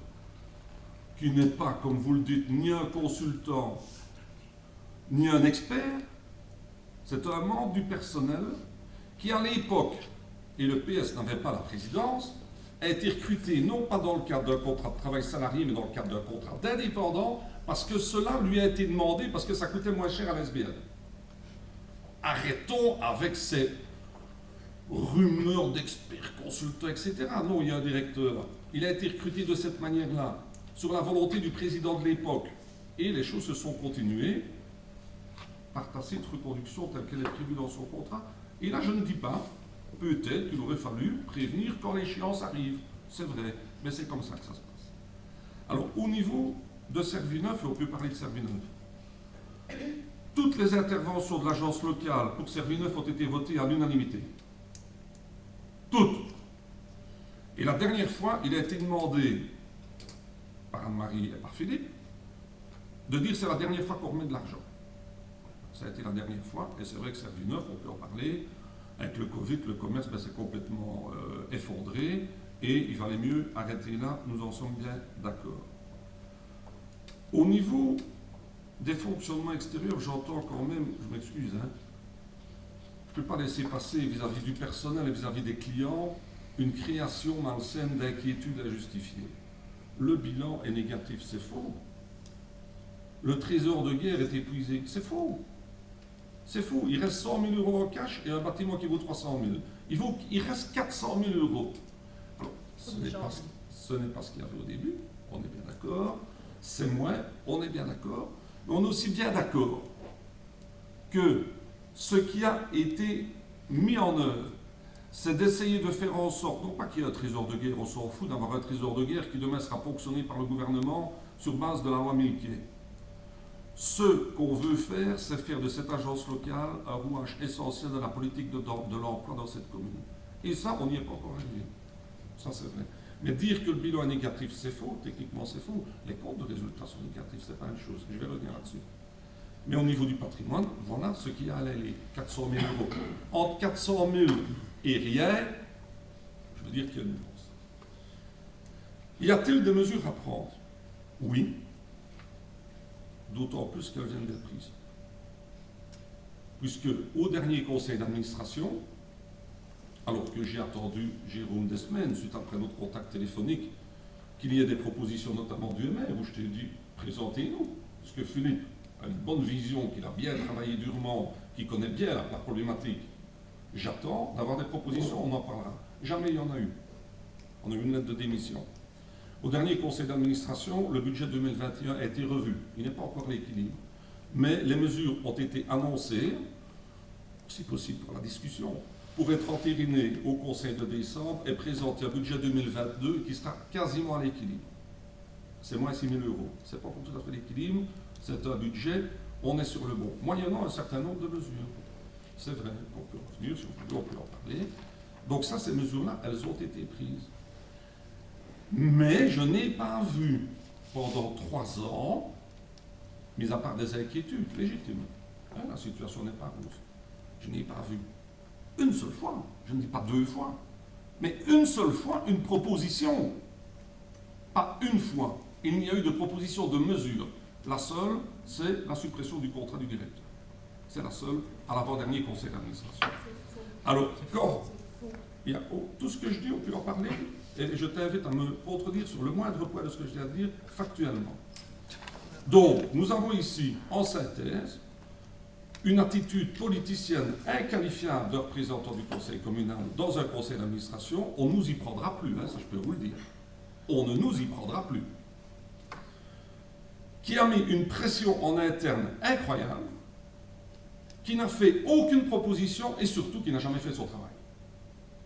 Qui n'est pas, comme vous le dites, ni un consultant, ni un expert. C'est un membre du personnel qui, à l'époque, et le PS n'avait pas la présidence, a été recruté non pas dans le cadre d'un contrat de travail salarié, mais dans le cadre d'un contrat d'indépendant, parce que cela lui a été demandé, parce que ça coûtait moins cher à l'SBL. Arrêtons avec ces rumeurs d'experts, consultants, etc. Non, il y a un directeur. Il a été recruté de cette manière-là, sur la volonté du président de l'époque. Et les choses se sont continuées par tacite reconduction telle qu'elle est prévue dans son contrat. Et là, je ne dis pas, peut-être qu'il aurait fallu prévenir quand l'échéance arrive. C'est vrai, mais c'est comme ça que ça se passe. Alors, au niveau de Servineuf, et on peut parler de Servineuf, toutes les interventions de l'agence locale pour Servineuf ont été votées à l'unanimité. Toutes. Et la dernière fois, il a été demandé par Anne-Marie et par Philippe de dire que c'est la dernière fois qu'on remet de l'argent. Ça a été la dernière fois, et c'est vrai que Servineuf, on peut en parler. Avec le Covid, le commerce s'est complètement effondré et il valait mieux arrêter là, nous en sommes bien d'accord. Au niveau des fonctionnements extérieurs, j'entends quand même, je m'excuse, je ne peux pas laisser passer vis-à-vis du personnel et vis-à-vis des clients une création malsaine d'inquiétude injustifiée. Le bilan est négatif, c'est faux. Le trésor de guerre est épuisé, c'est faux. C'est faux, il reste 100 000 euros en cash et un bâtiment qui vaut 300 000. Il reste 400 000 euros. Alors, ce n'est pas ce qu'il y avait au début, on est bien d'accord. C'est moins, on est bien d'accord. Mais on est aussi bien d'accord que ce qui a été mis en œuvre, c'est d'essayer de faire en sorte, non pas qu'il y ait un trésor de guerre, on s'en fout d'avoir un trésor de guerre qui demain sera ponctionné par le gouvernement sur base de la loi Milquet. Ce qu'on veut faire, c'est faire de cette agence locale un rouage essentiel de la politique de l'emploi dans cette commune. Et ça, on n'y est pas encore arrivé. Ça, c'est vrai. Mais dire que le bilan est négatif, c'est faux. Techniquement, c'est faux. Les comptes de résultats sont négatifs, c'est pas une chose. Je vais revenir là-dessus. Mais au niveau du patrimoine, voilà ce qui a à les 400 000 euros. Entre 400 000 et rien, je veux dire qu'il y a une différence. Y a-t-il des mesures à prendre? Oui. D'autant plus qu'elles viennent d'être prises. Puisque au dernier conseil d'administration, alors que j'ai attendu Jérôme des semaines, suite après notre contact téléphonique, qu'il y ait des propositions, notamment du MR, où je t'ai dit, présentez-nous. Parce que Philippe a une bonne vision, qu'il a bien travaillé durement, qui connaît bien la problématique. J'attends d'avoir des propositions, on en parlera. Jamais il y en a eu. On a eu une lettre de démission. Au dernier conseil d'administration, le budget 2021 a été revu. Il n'est pas encore à l'équilibre. Mais les mesures ont été annoncées, si possible pour la discussion, pour être entérinées au conseil de décembre et présenter un budget 2022 qui sera quasiment à l'équilibre. C'est moins 6 000 euros. Ce n'est pas pour tout à fait l'équilibre, c'est un budget, on est sur le bon. Moyennant un certain nombre de mesures. C'est vrai, on peut revenir, si on peut en parler. Donc ça, ces mesures-là, elles ont été prises. Mais je n'ai pas vu pendant 3 ans, mis à part des inquiétudes légitimes, hein, la situation n'est pas rose, je n'ai pas vu une seule fois, je ne dis pas 2 fois, mais une seule fois une proposition. Pas une fois. Il n'y a eu de proposition de mesure. La seule, c'est la suppression du contrat du directeur. C'est la seule à l'avant-dernier conseil d'administration. Alors, quand il y a tout ce que je dis, on peut en parler, et je t'invite à me contredire sur le moindre point de ce que je viens de dire factuellement. Donc, nous avons ici, en synthèse, une attitude politicienne inqualifiable de représentant du conseil communal dans un conseil d'administration. On ne nous y prendra plus, hein, ça je peux vous le dire. On ne nous y prendra plus. Qui a mis une pression en interne incroyable, qui n'a fait aucune proposition et surtout qui n'a jamais fait son travail.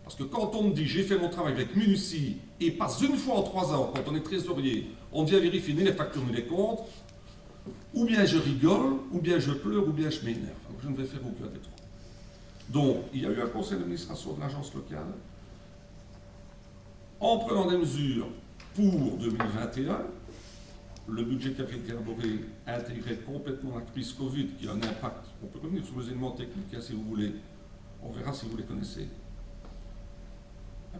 Parce que quand on me dit j'ai fait mon travail avec Minutie et pas une fois en 3 ans, quand on est trésorier, on vient vérifier ni les factures ni les comptes, ou bien je rigole, ou bien je pleure, ou bien je m'énerve. Donc je ne vais faire aucun des 3. Donc il y a eu un conseil d'administration de l'agence locale en prenant des mesures pour 2021. Le budget qui a été élaboré intégrait complètement la crise Covid qui a un impact. On peut revenir sur les éléments techniques hein, si vous voulez. On verra si vous les connaissez.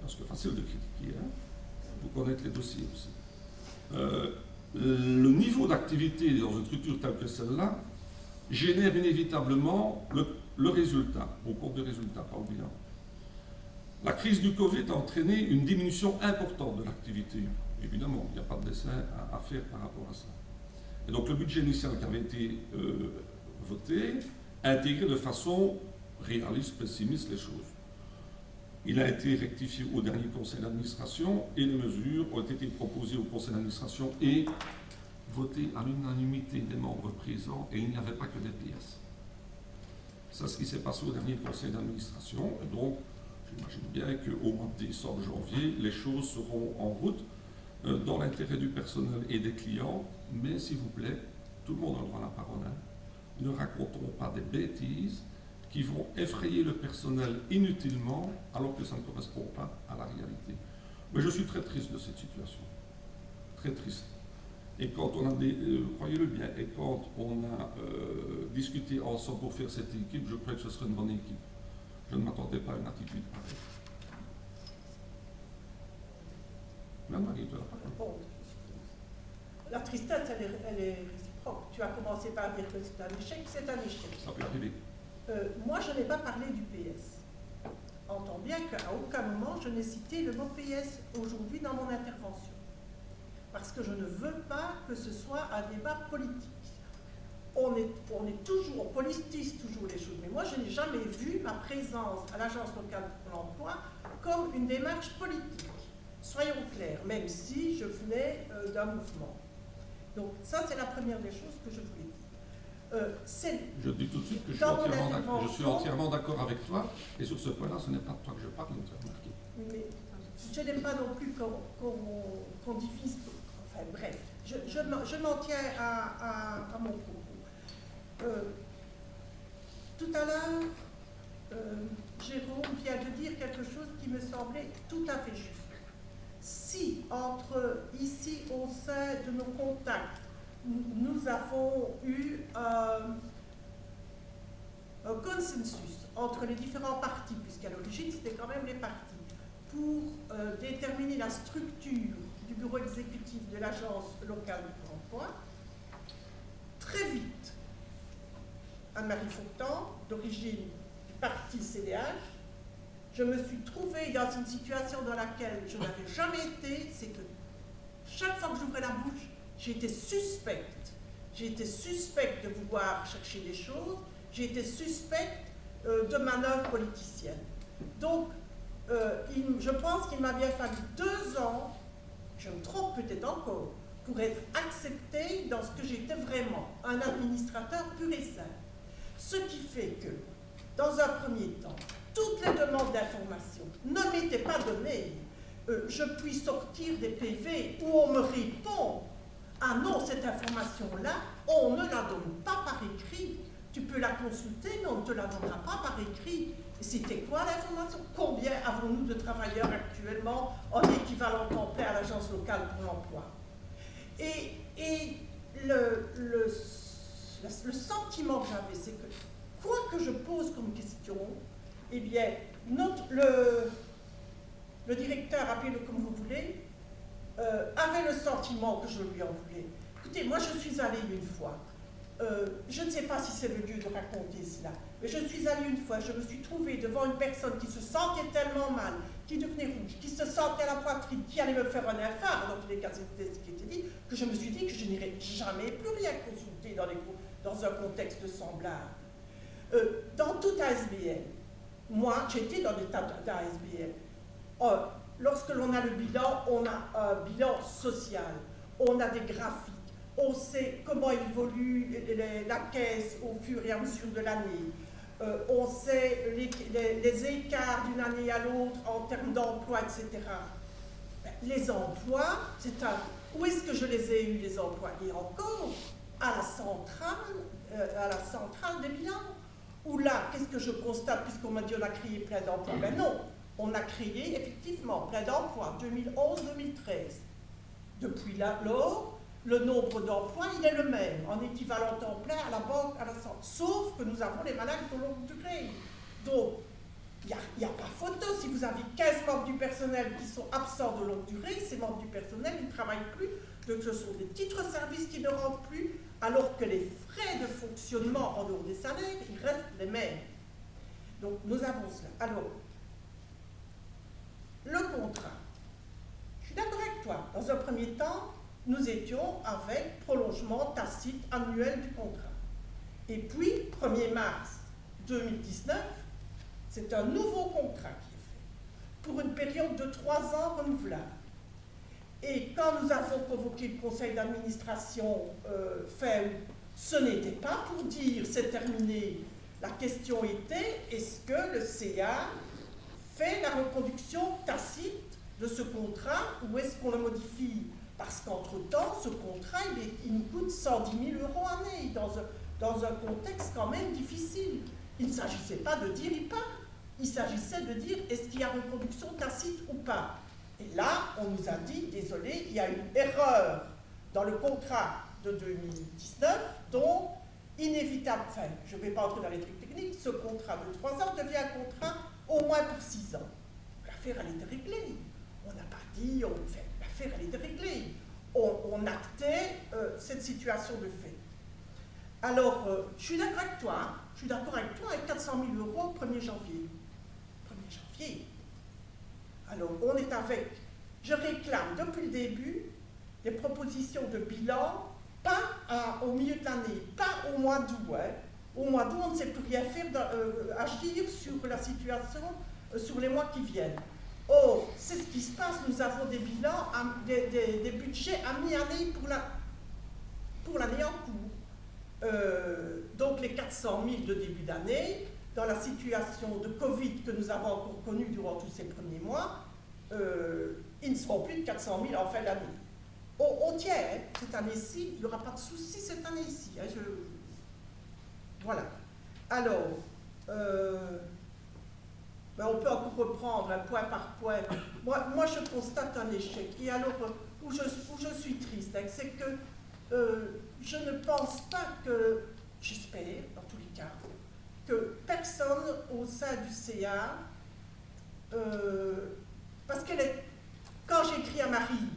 Parce que facile de critiquer, hein. Vous connaissez les dossiers aussi. Le niveau d'activité dans une structure telle que celle-là génère inévitablement le résultat, au cours des résultats, pas au bilan. La crise du Covid a entraîné une diminution importante de l'activité. Évidemment, il n'y a pas de dessin à faire par rapport à ça. Et donc le budget initial qui avait été voté a intégré de façon réaliste, pessimiste les choses. Il a été rectifié au dernier conseil d'administration et les mesures ont été proposées au conseil d'administration et votées à l'unanimité des membres présents et il n'y avait pas que des pièces. C'est ce qui s'est passé au dernier conseil d'administration et donc j'imagine bien qu'au mois de décembre, janvier, les choses seront en route dans l'intérêt du personnel et des clients, mais s'il vous plaît, tout le monde a le droit à la parole. Hein. Ne racontons pas des bêtises qui vont effrayer le personnel inutilement alors que ça ne correspond pas à la réalité. Mais je suis très triste de cette situation. Très triste. Et quand on a croyez-le bien, et quand on a discuté ensemble pour faire cette équipe, je crois que ce serait une bonne équipe. Je ne m'attendais pas à une attitude pareille. Marie, tu as la parole. La tristesse, elle est réciproque. Tu as commencé par dire que c'est un échec, c'est un échec. Ça peut arriver. Moi, je n'ai pas parlé du PS. Entends bien qu'à aucun moment je n'ai cité le mot PS aujourd'hui dans mon intervention. Parce que je ne veux pas que ce soit un débat politique. On est toujours, on politise toujours les choses. Mais moi, je n'ai jamais vu ma présence à l'agence locale pour l'emploi comme une démarche politique. Soyons clairs, même si je venais d'un mouvement. Donc ça, c'est la première des choses que je voulais dire. Je dis tout de suite que je suis entièrement d'accord avec toi, et sur ce point-là, ce n'est pas de toi que je parle, tu as remarqué. Mais je n'aime pas non plus qu'on divise. Enfin bref, je m'en tiens à mon propos. Tout à l'heure, Jérôme vient de dire quelque chose qui me semblait tout à fait juste. Si, ici, au sein de nos contacts, nous avons eu un consensus entre les différents partis, puisqu'à l'origine, c'était quand même les partis, pour déterminer la structure du bureau exécutif de l'Agence locale de l'emploi, très vite, Anne-Marie Fontan, d'origine du parti CDH, je me suis trouvée dans une situation dans laquelle je n'avais jamais été, c'est que chaque fois que j'ouvrais la bouche, j'étais suspecte. J'étais suspecte de vouloir chercher des choses, j'étais suspecte de manœuvres politiciennes. Donc, je pense qu'il m'a bien fallu 2 ans, je me trompe peut-être encore, pour être acceptée dans ce que j'étais vraiment, un administrateur pur et simple. Ce qui fait que, dans un premier temps, toutes les demandes d'information ne m'étaient pas données. Je puis sortir des PV où on me répond « Ah non, cette information-là, on ne la donne pas par écrit. Tu peux la consulter, mais on ne te la donnera pas par écrit. » C'était quoi l'information? Combien avons-nous de travailleurs actuellement en équivalent temps plein à l'Agence locale pour l'emploi? Et le sentiment que j'avais, c'est que quoi que je pose comme question, eh bien, le directeur, appelez-le comme vous voulez, avait le sentiment que je lui en voulais. Écoutez, moi je suis allée une fois, je ne sais pas si c'est le lieu de raconter cela, mais je suis allée une fois, je me suis trouvée devant une personne qui se sentait tellement mal, qui devenait rouge, qui se sentait à la poitrine, qui allait me faire un infarct, dans tous les cas c'était ce qui était dit, que je me suis dit que je n'irais jamais plus rien consulter dans un contexte semblable. Dans tout ASBL, moi j'étais dans des tas d'ASBL, lorsque l'on a le bilan, on a un bilan social, on a des graphiques, on sait comment évolue la caisse au fur et à mesure de l'année, on sait les écarts d'une année à l'autre en termes d'emploi, etc. Les emplois, où est-ce que je les ai eus, les emplois? Et encore, à la centrale des bilans, où là, qu'est-ce que je constate, puisqu'on m'a dit on a créé plein d'emplois? Ben non, on a créé effectivement plein d'emplois, 2011-2013. Depuis lors, le nombre d'emplois, il est le même, en équivalent temps plein à la banque, à la santé. Sauf que nous avons les malades de longue durée. Donc, il n'y a pas photo. Si vous avez 15 membres du personnel qui sont absents de longue durée, ces membres du personnel, ils ne travaillent plus. Donc, ce sont des titres-services qui ne rentrent plus, alors que les frais de fonctionnement en dehors des salaires, ils restent les mêmes. Donc, nous avons cela. Alors, le contrat. Je suis d'accord avec toi. Dans un premier temps, nous étions avec prolongement tacite annuel du contrat. Et puis, 1er mars 2019, c'est un nouveau contrat qui est fait, pour une période de 3 ans renouvelable. Et quand nous avons convoqué le conseil d'administration fin août, ce n'était pas pour dire c'est terminé. La question était, est-ce que le CA fait la reconduction tacite de ce contrat ou est-ce qu'on le modifie? Parce qu'entre-temps, ce contrat, il nous coûte 110 000 € année, dans un contexte quand même difficile. Il ne s'agissait pas de dire il part, il s'agissait de dire est-ce qu'il y a reconduction tacite ou pas. Et là, on nous a dit, désolé, il y a une erreur dans le contrat de 2019, dont inévitable, enfin, je ne vais pas entrer dans les trucs techniques, ce contrat de 3 ans devient un contrat au moins pour 6 ans. L'affaire, elle était réglée. On n'a pas dit, l'affaire, elle était réglée. On actait cette situation de fait. Alors, je suis d'accord avec toi, hein. Je suis d'accord avec toi, avec 400 000 € au 1er janvier. 1er janvier. Alors, on est avec, je réclame depuis le début des propositions de bilan, pas au milieu de l'année, pas au mois d'août. Hein. Au mois d'août, on ne sait plus rien faire, agir sur la situation sur les mois qui viennent. Or, c'est ce qui se passe, nous avons des bilans, des budgets à mi-année pour l'année en cours. Donc les 400 000 de début d'année, dans la situation de Covid que nous avons encore connue durant tous ces premiers mois, ils ne seront plus de 400 000 en fin d'année. On tient, hein, cette année-ci, il n'y aura pas de souci cette année-ci. Hein, voilà. Alors, Ben, on peut encore reprendre un point par point. Moi, je constate un échec. Et alors, où je suis triste, hein, c'est que je ne pense pas que, j'espère, dans tous les cas, que personne au sein du CA, parce quand j'écris à Marie,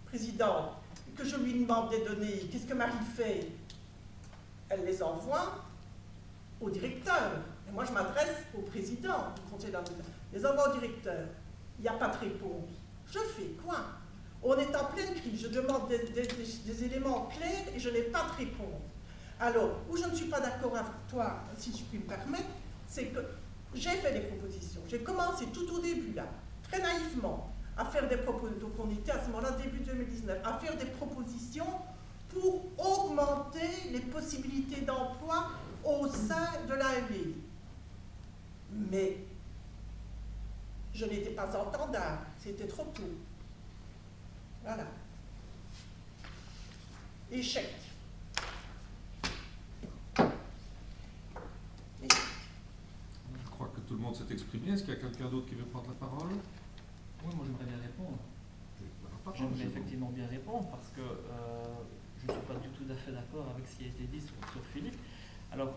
présidente, que je lui demande des données, qu'est-ce que Marie fait? Elle les envoie au directeur. Et moi, je m'adresse au président du conseil d'administration. Les envoie au directeur. Il n'y a pas de réponse. Je fais quoi? On est en pleine crise. Je demande des éléments clairs et je n'ai pas de réponse. Alors, où je ne suis pas d'accord avec toi, si je puis me permettre, c'est que j'ai fait des propositions. J'ai commencé tout au début, là, très naïvement, à faire des propositions. Donc, on était à ce moment-là, début 2019, à faire des propositions pour augmenter les possibilités d'emploi au sein de l'AME. Mais je n'étais pas entendable, c'était trop tôt. Voilà. Échec. Je crois que tout le monde s'est exprimé. Est-ce qu'il y a quelqu'un d'autre qui veut prendre la parole? Oui, moi j'aimerais bien répondre. J'aimerais effectivement bien répondre parce que je ne suis pas du tout à fait d'accord avec ce qui a été dit sur Philippe. Alors,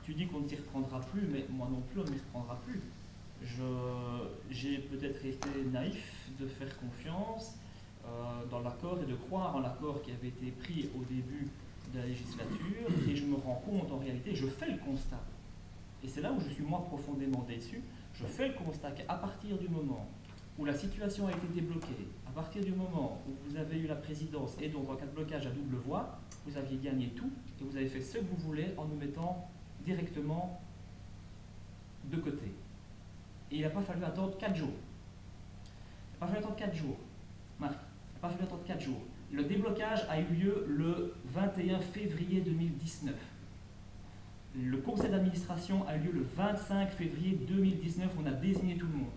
tu dis qu'on ne t'y reprendra plus, mais moi non plus, on ne m'y reprendra plus. J'ai peut-être été naïf de faire confiance dans l'accord et de croire en l'accord qui avait été pris au début de la législature, et je me rends compte, en réalité, je fais le constat, et c'est là où je suis moi profondément déçu, je fais le constat qu'à partir du moment où la situation a été débloquée, à partir du moment où vous avez eu la présidence, et donc en cas de blocage à double voix, vous aviez gagné tout, et vous avez fait ce que vous voulez en nous mettant directement de côté. Et il n'a pas fallu attendre 4 jours. Il n'a pas fallu attendre 4 jours. Marc, il n'a pas fallu attendre 4 jours. Le déblocage a eu lieu le 21 février 2019. Le conseil d'administration a eu lieu le 25 février 2019. On a désigné tout le monde.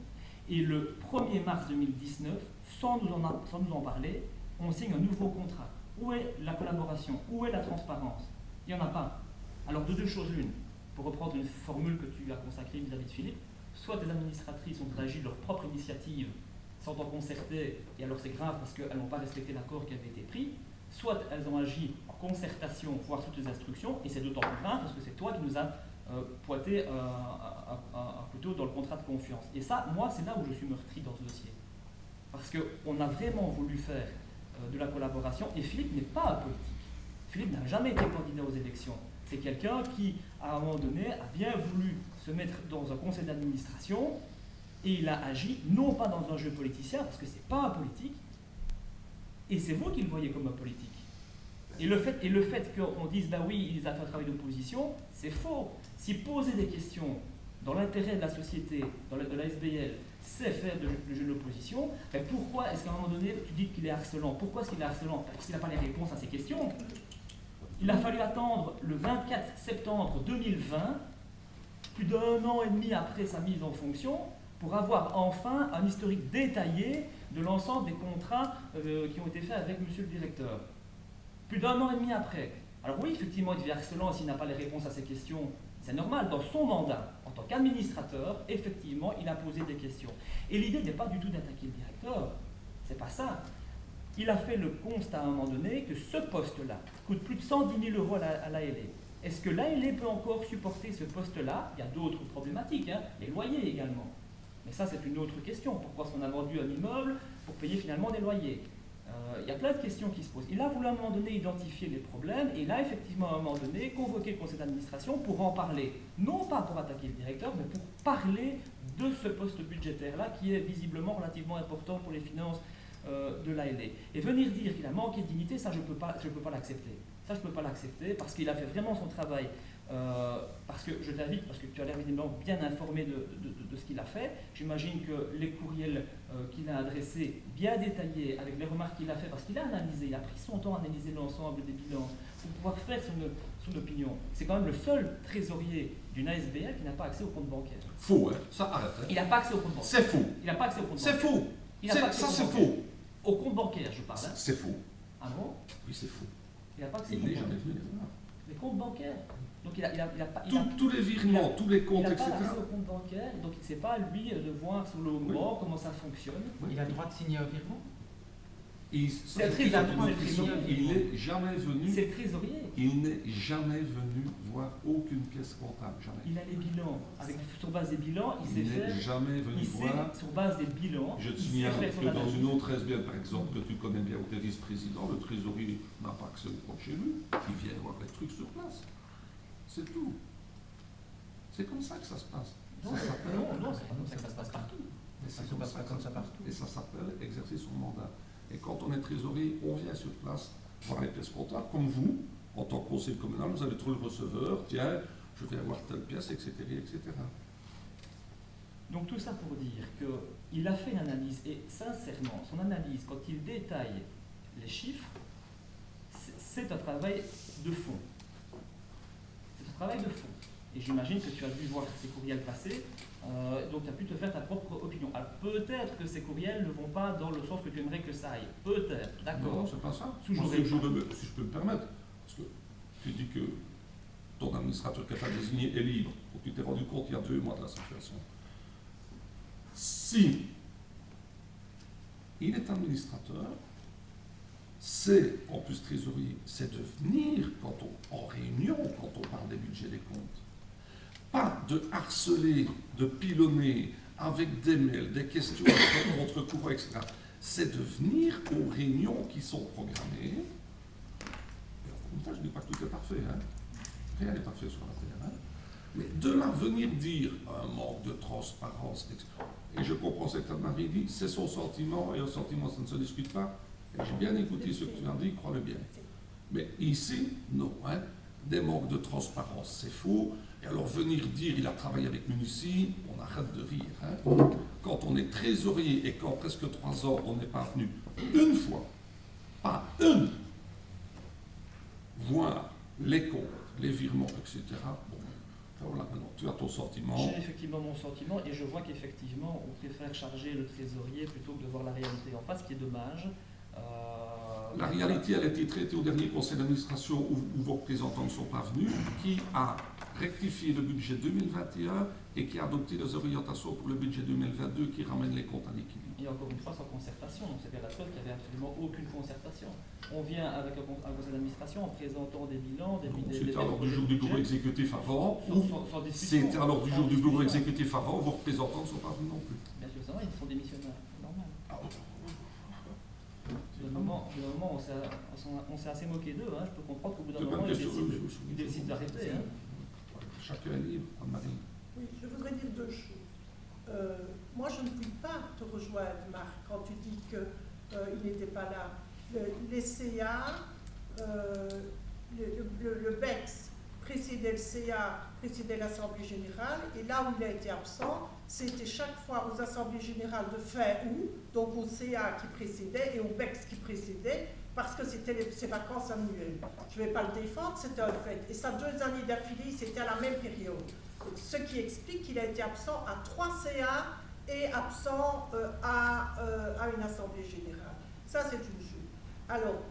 Et le 1er mars 2019, sans nous en parler, on signe un nouveau contrat. Où est la collaboration? Où est la transparence? Il n'y en a pas. Alors de deux choses l'une, pour reprendre une formule que tu as consacrée vis-à-vis de Philippe, soit les administratrices ont agi de leur propre initiative sans en concerter, et alors c'est grave parce qu'elles n'ont pas respecté l'accord qui avait été pris, soit elles ont agi en concertation, voire sous tes instructions, et c'est d'autant plus grave parce que c'est toi qui nous as pointé un couteau dans le contrat de confiance. Et ça, moi, c'est là où je suis meurtri dans ce dossier. Parce qu'on a vraiment voulu faire de la collaboration, et Philippe n'est pas un politique. Philippe n'a jamais été candidat aux élections. C'est quelqu'un qui, à un moment donné, a bien voulu se mettre dans un conseil d'administration, et il a agi, non pas dans un jeu politicien, parce que c'est pas un politique, et c'est vous qui le voyez comme un politique. Et le fait qu'on dise, bah oui, il a fait un travail d'opposition, c'est faux. Si poser des questions dans l'intérêt de la société, de la SBL, c'est faire du jeu de l'opposition, mais pourquoi est-ce qu'à un moment donné, tu dis qu'il est harcelant? Pourquoi est-ce qu'il est harcelant? Parce qu'il n'a pas les réponses à ces questions. Il a fallu attendre le 24 septembre 2020, plus d'1 an et demi après sa mise en fonction, pour avoir enfin un historique détaillé de l'ensemble des contrats qui ont été faits avec monsieur le directeur. Plus d'1 an et demi après. Alors oui, effectivement, il devient harcelant s'il n'a pas les réponses à ces questions. C'est normal, dans son mandat, en tant qu'administrateur, effectivement, il a posé des questions. Et l'idée n'est pas du tout d'attaquer le directeur. C'est pas ça. Il a fait le constat à un moment donné que ce poste-là coûte plus de 110 000 € à l'ALE. Est-ce que l'ALE peut encore supporter ce poste-là? Il y a d'autres problématiques, hein, les loyers également. Mais ça, c'est une autre question. Pourquoi est-ce qu'on a vendu un immeuble pour payer finalement des loyers? Il y a plein de questions qui se posent. Il a voulu à un moment donné identifier les problèmes, et il a effectivement à un moment donné convoqué le conseil d'administration pour en parler. Non pas pour attaquer le directeur, mais pour parler de ce poste budgétaire-là qui est visiblement relativement important pour les finances de l'ALE. Et venir dire qu'il a manqué de dignité, ça je ne peux pas l'accepter. Ça je ne peux pas l'accepter parce qu'il a fait vraiment son travail. Parce que je t'invite, parce que tu as l'air évidemment bien informé de ce qu'il a fait. J'imagine que les courriels qu'il a adressés, bien détaillés, avec les remarques qu'il a fait, parce qu'il a analysé, il a pris son temps à analyser l'ensemble des bilans pour pouvoir faire son opinion. C'est quand même le seul trésorier d'une ASBL qui n'a pas accès au compte bancaire. Faux, hein? Ça arrête. Hein? Il n'a pas accès au compte bancaire. C'est faux. Il n'a pas accès au compte C'est bancaire. faux. Ça, c'est faux. Au compte bancaire, je parle. Hein? C'est faux. Ah bon? Oui, c'est faux. Il n'a pas accès au Il compte n'est jamais bancaire. venu les voir. Les comptes bancaires? Donc il a pas... Tous les virements, tous les comptes, Il n'a etc. pas accès au compte bancaire, donc il ne sait pas, lui, de voir sur le bord comment ça fonctionne. Il a le droit de signer un virement. C'est le trésorier. Il n'est jamais venu. C'est le trésorier. Il n'est jamais venu voir aucune pièce comptable, jamais. Il a les bilans. Sur base des bilans, il sait n'est faire... jamais venu voir. Sur base des bilans, Je te il sait signale faire son que dans analyse. une autre SBL, par exemple, que tu connais bien, où tu es vice-président, le trésorier n'a pas accès au compte chez lui. Il vient voir les trucs sur place. C'est tout. C'est comme ça que ça se passe. Non, Ça s'appelle- non, c'est pas comme ça que ça se passe partout. Et Ça se passe pas comme ça partout. Et ça s'appelle exercer son mandat. Et quand on est trésorier, on vient sur place voir les pièces comptables, comme vous, en tant que conseiller communal, vous allez trouver le receveur, tiens, je vais avoir telle pièce, etc., etc. Donc tout ça pour dire qu'il a fait une analyse, et sincèrement, son analyse, quand il détaille les chiffres, c'est un travail de fond. C'est un travail de fond. Et j'imagine que tu as dû voir ces courriels passer, donc tu as pu te faire ta propre opinion. Alors peut-être que ces courriels ne vont pas dans le sens que tu aimerais que ça aille. Peut-être, Non, d'accord. c'est pas ça. Toujours Moi, si je peux me permettre, parce que tu dis que ton administrateur que tu as désigné est libre, donc tu t'es rendu compte il y a 2 mois de la situation. Si il est administrateur, c'est, en plus trésorier, c'est de venir en réunion, quand on parle des budgets des comptes. Pas de harceler, de pilonner avec des mails, des questions contre courant, etc. C'est de venir aux réunions qui sont programmées. Et en même temps, je ne dis pas que tout est parfait. Hein. Rien n'est parfait sur la terre. Hein. Mais de là venir dire un manque de transparence, etc. Et je comprends ce que Anne-Marie dit, c'est son sentiment, et un sentiment, ça ne se discute pas. Et j'ai bien écouté ce que tu as dit, crois-le bien. Mais ici, non. Hein. Des manques de transparence, c'est faux. Et alors venir dire il a travaillé avec Munici, on arrête de rire. Hein. Quand on est trésorier et qu'en presque 3 ans, on n'est pas venu une fois, pas une, voir les comptes, les virements, etc. Bon, voilà, maintenant, tu as ton sentiment. J'ai effectivement mon sentiment et je vois qu'effectivement on préfère charger le trésorier plutôt que de voir la réalité en face, ce qui est dommage. La réalité, elle a été traitée au dernier conseil d'administration où vos représentants ne sont pas venus, qui a rectifié le budget 2021 et qui a adopté les orientations pour le budget 2022 qui ramène les comptes à l'équilibre. Et encore une fois sans concertation, donc c'est bien la preuve qu'il n'y avait absolument aucune concertation. On vient avec un conseil d'administration en présentant des bilans, des C'était à l'ordre du jour du bureau exécutif avant, ou sans discussion. c'était à l'ordre du jour du bureau exécutif avant, vos représentants ne sont pas venus non plus. Bien sûr, ça va, ils sont démissionnaires, c'est normal. Ah, De moment, on s'est assez moqué d'eux, hein. Je peux comprendre qu'au bout d'un c'est pas moment, une ils question décident d'arrêter. Hein. Chacun est libre, Anne-Marie. Oui, je voudrais dire 2 choses. Moi, je ne puis pas te rejoindre, Marc, quand tu dis qu'il n'était pas là. Les CA, le BEX précédait le CA, précédait l'Assemblée Générale, et là où il a été absent, c'était chaque fois aux Assemblées Générales de fin août, donc au CA qui précédait et au BEX qui précédait, parce que c'était ses vacances annuelles. Je ne vais pas le défendre, c'était un fait. Et ça, 2 années d'affilée, c'était à la même période. Ce qui explique qu'il a été absent à 3 CA et absent à une Assemblée Générale. Ça, c'est une chose. Alors,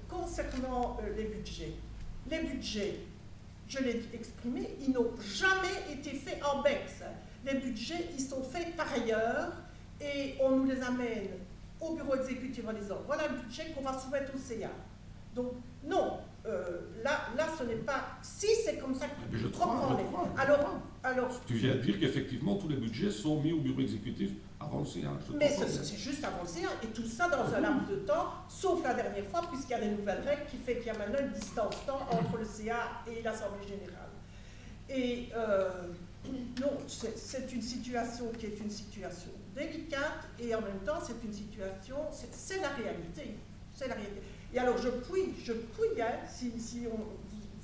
concernant les budgets, je l'ai exprimé, ils n'ont jamais été faits en BEX. Les budgets, ils sont faits par ailleurs et on nous les amène au bureau exécutif en disant voilà le budget qu'on va soumettre au CA. Donc, non, là, ce n'est pas. Si c'est comme ça que Mais je tu crois. Alors, Tu viens de dire qu'effectivement tous les budgets sont mis au bureau exécutif avant le CA. mais c'est juste avant le CA, et tout ça dans un laps de temps, sauf la dernière fois, puisqu'il y a des nouvelles règles qui fait qu'il y a maintenant une distance temps entre le CA et l'Assemblée Générale. Et non, c'est une situation qui est une situation délicate, et en même temps, c'est une situation, c'est la réalité. C'est la réalité. Et alors, je puis, hein, si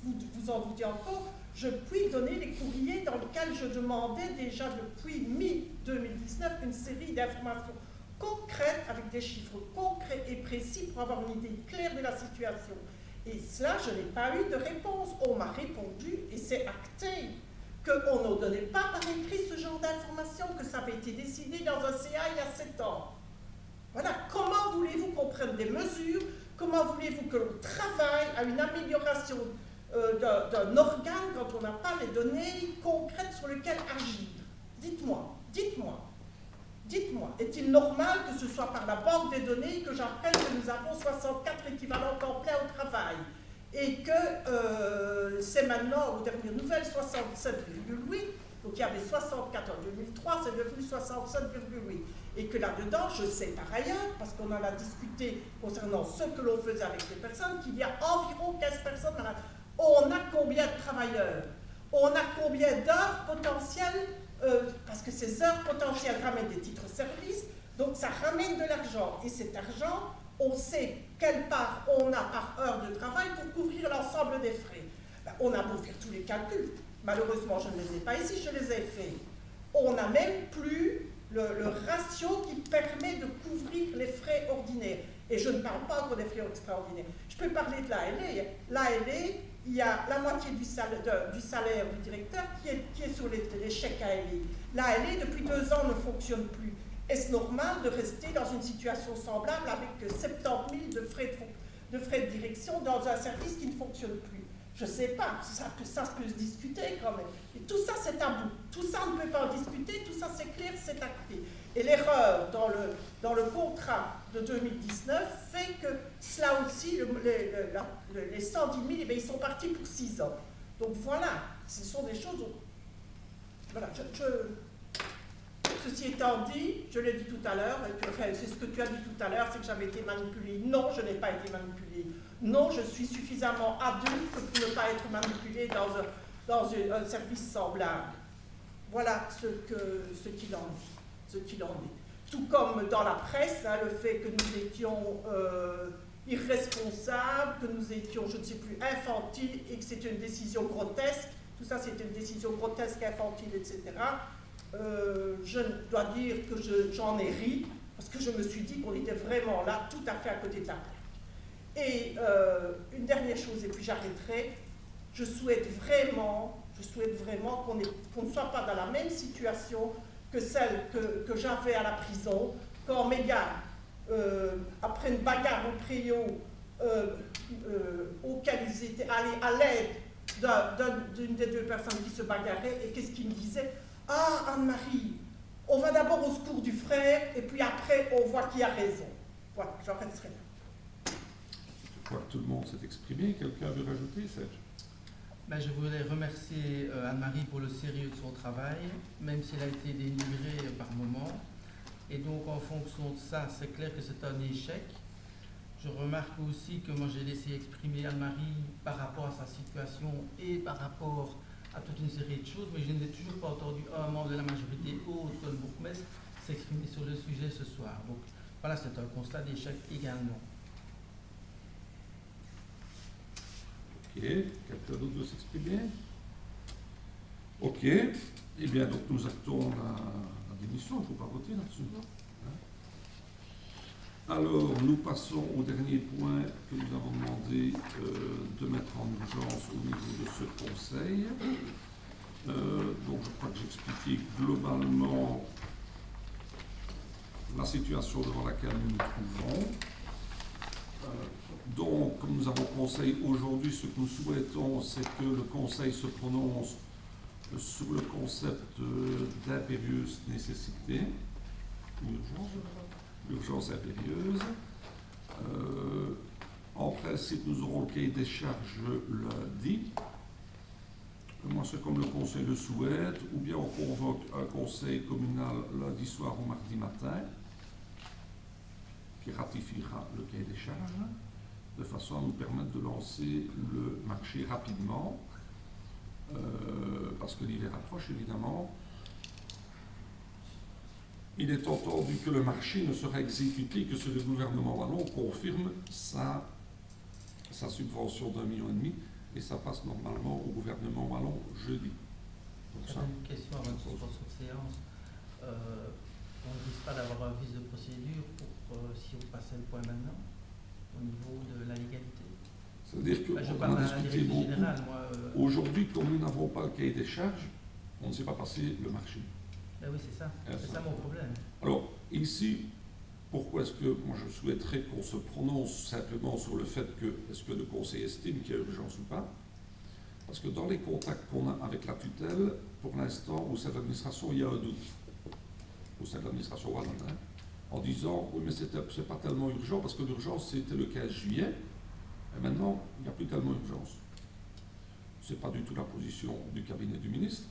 vous en doutez encore, je puis donner les courriers dans lesquels je demandais déjà depuis mi-2019 une série d'informations concrètes avec des chiffres concrets et précis pour avoir une idée claire de la situation. Et cela, je n'ai pas eu de réponse. On m'a répondu, et c'est acté, qu'on ne donnait pas par écrit ce genre d'informations, que ça avait été décidé dans un CA il y a 7 ans. Voilà, comment voulez-vous qu'on prenne des mesures? Comment voulez-vous que l'on travaille à une amélioration d'un organe quand on n'a pas les données concrètes sur lesquelles agir? Dites-moi, est-il normal que ce soit par la banque des données que j'apprenne que nous avons 64 équivalents temps plein au travail et que c'est maintenant, aux dernières nouvelles, 67,8, donc il y avait 64 en 2003, c'est devenu 67,8. Et que là-dedans, je sais par ailleurs, parce qu'on en a discuté concernant ce que l'on faisait avec ces personnes, qu'il y a environ 15 personnes malades. On a combien de travailleurs? On a combien d'heures potentielles? Parce que ces heures potentielles ramènent des titres-services, donc ça ramène de l'argent. Et cet argent, on sait quelle part on a par heure de travail pour couvrir l'ensemble des frais. Ben, on a beau faire tous les calculs. Malheureusement, je ne les ai pas ici, je les ai faits. On n'a même plus le ratio qui permet de couvrir les frais ordinaires. Et je ne parle pas encore des frais extraordinaires. Je peux parler de l'ALE. L'ALE, il y a la moitié du salaire du directeur qui est sur les chèques ALE. L'ALE, depuis 2 ans, ne fonctionne plus. Est-ce normal de rester dans une situation semblable avec 70 000 de frais de direction dans un service qui ne fonctionne plus? Je ne sais pas, ça peut se discuter quand même. Et tout ça, c'est tabou. Tout ça, on ne peut pas en discuter, tout ça, c'est clair, c'est acté. Et l'erreur dans le contrat de 2019 fait que cela aussi, les 110 000, eh bien, ils sont partis pour 6 ans. Donc voilà, ce sont des choses où... Voilà, ceci étant dit, je l'ai dit tout à l'heure, enfin, c'est ce que tu as dit tout à l'heure, c'est que j'avais été manipulée. Non, je n'ai pas été manipulée. Non, je suis suffisamment adulte pour ne pas être manipulée dans un service semblable. Voilà ce qu'il en est. Tout comme dans la presse, hein, le fait que nous étions irresponsables, que nous étions, je ne sais plus, infantiles, et que c'était une décision grotesque. Tout ça, c'était une décision grotesque, infantile, etc. Je dois dire que j'en ai ri, parce que je me suis dit qu'on était vraiment là, tout à fait à côté de la plaque. Et une dernière chose, et puis j'arrêterai, je souhaite vraiment qu'on ne soit pas dans la même situation que celle que j'avais à la prison, quand mes gars, après une bagarre au Préau, auquel ils étaient allés à l'aide d'une des 2 personnes qui se bagarraient, et qu'est-ce qu'ils me disaient? Ah, Anne-Marie, on va d'abord au secours du frère, et puis après, on voit qui a raison. Voilà, j'en resterai là. Je crois que tout le monde s'est exprimé. Quelqu'un veut rajouter, Serge? Ben, je voulais remercier Anne-Marie pour le sérieux de son travail, même s'il a été dénigré par moments. Et donc, en fonction de ça, c'est clair que c'est un échec. Je remarque aussi que moi, j'ai laissé exprimer Anne-Marie par rapport à sa situation et par rapport à toute une série de choses, mais je n'ai toujours pas entendu un membre de la majorité autre que le bourgmestre s'exprimer sur le sujet ce soir. Donc, voilà, c'est un constat d'échec également. Ok, quelqu'un d'autre veut s'exprimer? Ok, eh bien, donc nous actons la démission, il ne faut pas voter là-dessus. Alors, nous passons au dernier point que nous avons demandé de mettre en urgence au niveau de ce conseil. Donc, je crois que j'ai expliqué globalement la situation devant laquelle nous nous trouvons. Donc, comme nous avons conseil aujourd'hui, ce que nous souhaitons, c'est que le Conseil se prononce sur le concept d'impérieuse nécessité, l'urgence impérieuse. En principe, nous aurons le cahier des charges lundi. Moi, c'est comme le Conseil le souhaite, ou bien on convoque un conseil communal lundi soir ou mardi matin, qui ratifiera le cahier des charges, de façon à nous permettre de lancer le marché rapidement, parce que l'hiver approche évidemment. Il est entendu que le marché ne sera exécuté que si le gouvernement wallon confirme sa subvention d'1,5 million, et ça passe normalement au gouvernement wallon jeudi. Donc ça, une question avant de suspendre cette séance. On ne risque pas d'avoir un vice de procédure pour si on passait le point maintenant, au niveau de la légalité. C'est-à-dire Je qu'on parle a à la discuté direction beaucoup. générale, moi. Aujourd'hui, comme nous n'avons pas le cahier des charges, on ne sait pas passer le marché. Ben oui, c'est ça. C'est ça mon problème. Alors, ici, pourquoi est-ce que moi je souhaiterais qu'on se prononce simplement sur le fait que, est-ce que le Conseil estime qu'il y a urgence ou pas? Parce que dans les contacts qu'on a avec la tutelle, pour l'instant, au sein de l'administration, il y a un doute. Au sein de l'administration wallonne, hein, en disant, oui, mais c'est pas tellement urgent, parce que l'urgence, c'était le 15 juillet, et maintenant, il n'y a plus tellement urgence. Ce n'est pas du tout la position du cabinet du ministre,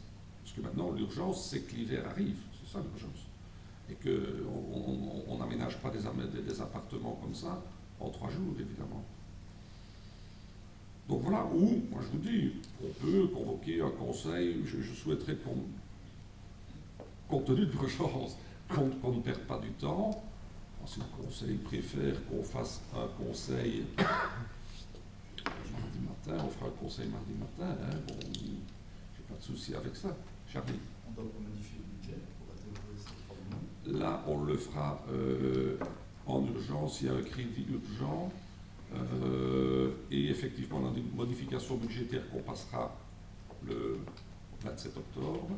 parce que maintenant, l'urgence, c'est que l'hiver arrive, c'est ça l'urgence. Et qu'on n'aménage pas des appartements comme ça en 3 jours, évidemment. Donc voilà, ou, moi je vous dis, on peut convoquer un conseil, je souhaiterais compte tenu de l'urgence, qu'on ne perde pas du temps. Si le conseil préfère qu'on fasse un conseil mardi matin, on fera un conseil mardi matin, hein, bon, j'ai pas de souci avec ça. Charlie. On doit modifier le budget pour intégrer ces 3 millions. Là, on le fera en urgence, il y a un crédit urgent. Et effectivement, la modification budgétaire qu'on passera le 27 octobre,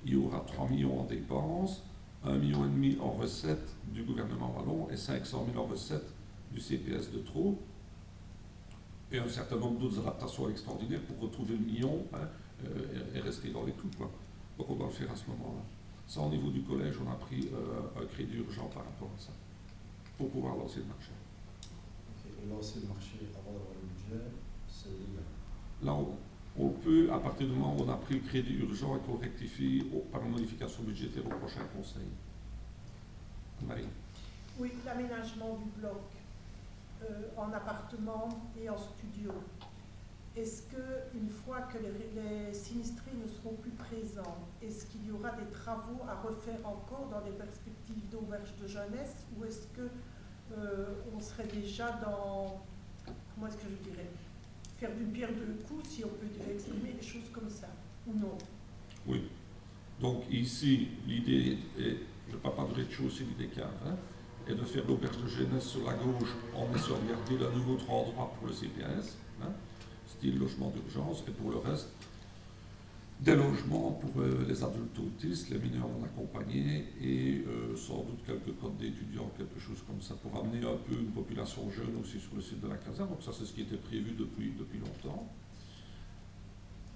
il y aura 3 millions en dépenses, 1,5 million en recettes du gouvernement wallon et 500 000 en recettes du CPS de Trou, et un certain nombre d'autres adaptations extraordinaires pour retrouver le million, hein, et rester dans les clous, quoi. Donc on doit le faire à ce moment-là. Ça, au niveau du collège, on a pris un crédit urgent par rapport à ça, pour pouvoir lancer le marché. Et lancer le marché avant d'avoir le budget, c'est légal. Là, on peut, à partir du moment où on a pris le crédit urgent et qu'on rectifie par une modification budgétaire au prochain conseil. Marie. Oui, l'aménagement du bloc en appartement et en studio. Est-ce qu'une fois que les sinistrés ne seront plus présents, est-ce qu'il y aura des travaux à refaire encore dans des perspectives d'auberge de jeunesse, ou est-ce que on serait déjà dans, comment est-ce que je dirais, faire d'une pierre deux coups, si on peut exprimer des choses comme ça, ou non? Oui. Donc ici, l'idée est, je ne parle pas de rez-de-chaussée ni des caves, hein, est de faire l'auberge de jeunesse sur la gauche en essayant de garder un nouveau endroit pour le CPS, hein, style logement d'urgence, et pour le reste, des logements pour les adultes autistes, les mineurs non accompagnés et sans doute quelques codes d'étudiants, quelque chose comme ça, pour amener un peu une population jeune aussi sur le site de la caserne. Donc ça, c'est ce qui était prévu depuis longtemps.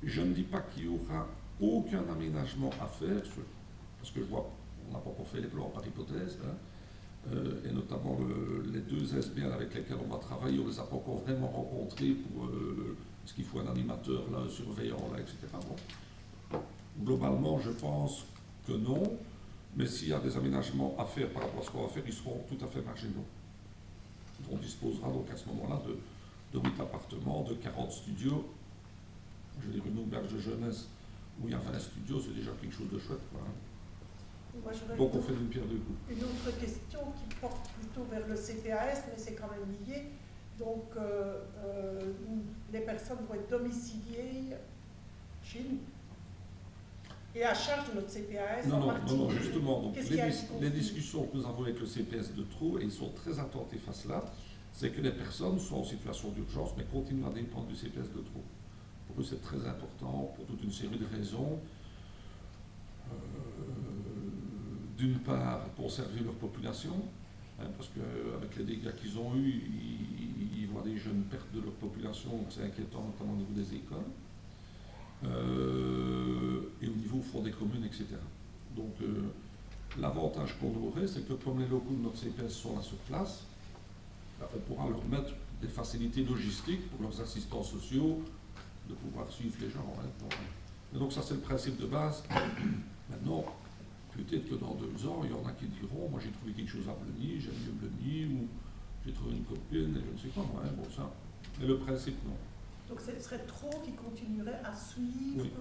Je ne dis pas qu'il y aura aucun aménagement à faire, parce que je vois, on n'a pas encore fait les plans par hypothèse, hein, et notamment les 2 SBL avec lesquels on va travailler, on ne les a pas encore vraiment rencontrés pour est-ce qu'il faut un animateur là, un surveillant là, etc. Bon. Globalement, je pense que non, mais s'il y a des aménagements à faire par rapport à ce qu'on va faire, ils seront tout à fait marginaux. On disposera donc à ce moment-là de 8 appartements, de 40 studios. Je veux dire, une auberge de jeunesse où il y a 20 studios, c'est déjà quelque chose de chouette, quoi, hein. Moi, Donc on fait d'une pierre deux coups. Une autre question qui porte plutôt vers le CPAS, mais c'est quand même lié. Donc, les personnes vont être domiciliées chez nous et à charge de notre CPAS en partie. Non, justement. Donc, Qu'est-ce qu'il y a à y les discussions que nous avons avec le CPS de Trou, et ils sont très attentifs à cela, c'est que les personnes sont en situation d'urgence, mais continuent à dépendre du CPS de Trou. Pour eux, c'est très important pour toute une série de raisons. D'une part, conserver leur population, hein, parce qu'avec les dégâts qu'ils ont eus, ils voient des jeunes pertes de leur population, donc c'est inquiétant, notamment au niveau des écoles, et au niveau au fond des communes, etc. Donc, l'avantage qu'on aurait, c'est que comme les locaux de notre CPS sont là sur place, on pourra leur mettre des facilités logistiques pour leurs assistants sociaux, de pouvoir suivre les gens. Hein. Et donc ça, c'est le principe de base. Maintenant, peut-être que dans 2 ans, il y en a qui diront, moi j'ai trouvé quelque chose à Bleny, j'aime mieux Bleny, ou j'ai trouvé une copine, et je ne sais pas, hein, bon ça. Mais le principe, non. Donc ce serait trop qui continuerait à suivre Oui.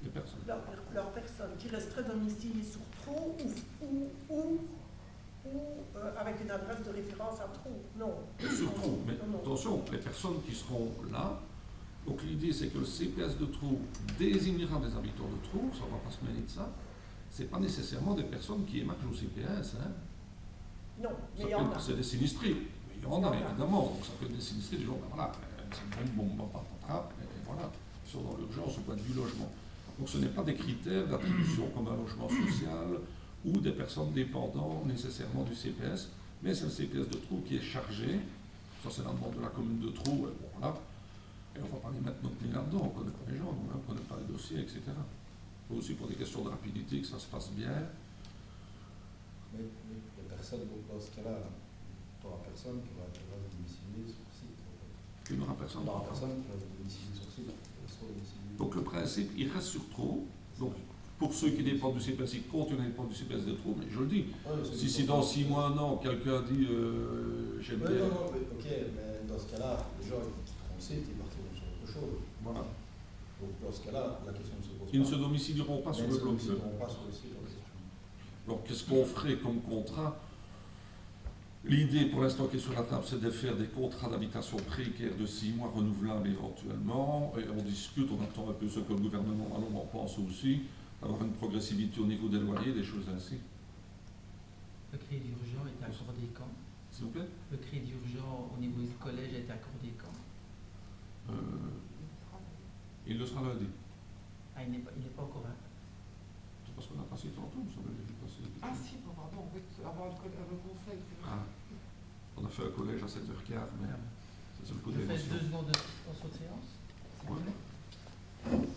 les personnes. leurs personnes, qui resteraient domiciliées sur Trou ou avec une adresse de référence à Trou. Non. Sur Trou, mais non. attention, les personnes qui seront là, donc l'idée c'est que le CPS de Trou désignera des habitants de Trou, ça ne va pas se mêler de ça. Ce n'est pas nécessairement des personnes qui émargent au CPS. Hein. Non, mais il y en a. C'est des sinistrés. Mais il y en a, évidemment. Donc ça peut être des sinistrés, des gens, ben voilà, c'est bon, patatras, et voilà, ils sont dans l'urgence au point de vue logement. Donc ce n'est pas des critères d'attribution comme un logement social ou des personnes dépendantes nécessairement du CPS, mais c'est le CPS de Trou qui est chargé, ça c'est la demande de la commune de Trou, bon, voilà, Et on ne va pas les mettre notre nez là-dedans, on ne connaît pas les gens, on ne connaît pas les dossiers, etc. Aussi pour des questions de rapidité, que ça se passe bien. Mais les personnes, donc dans ce cas-là, tu n'auras personne qui va domicilier sur site. Il n'y aura personne. Il n'y aura personne qui va domicilier sur site. Donc le principe, il reste sur trop. Donc pour ceux qui dépendent du CPS, ils continuent à dépendre du CPS de trop, mais je le dis. Si dans 6 mois, 1 an, quelqu'un dit j'aime bien. Non, ok, mais dans ce cas-là, les gens qui quitteront le site, ils partiront sur autre chose. Voilà. Donc dans ce cas-là, la question ne se pose pas. Ils ne se domicilieront pas sur le bloc 2. Ils ne se domicilieront pas sur le site en question. Donc qu'est-ce qu'on ferait comme contrat? L'idée pour l'instant qui est sur la table, c'est de faire des contrats d'habitation précaires de 6 mois renouvelables éventuellement. Et on discute, on attend un peu ce que le gouvernement en pense aussi, d'avoir une progressivité au niveau des loyers, des choses ainsi. Le crédit urgent était accordé quand? S'il vous plaît? Le crédit urgent au niveau du collège a été accordé quand? Il le sera lundi. Ah, il n'est pas encore là. C'est parce qu'on a passé tantôt, il me semble que j'ai passé. Ah si, pardon, oui, avant le conseil. Ah, on a fait un collège à 7h15, mais c'est sur le coup Je de fais l'émotion. 2 secondes de suspension de séance. s'il vous Ouais. plaît.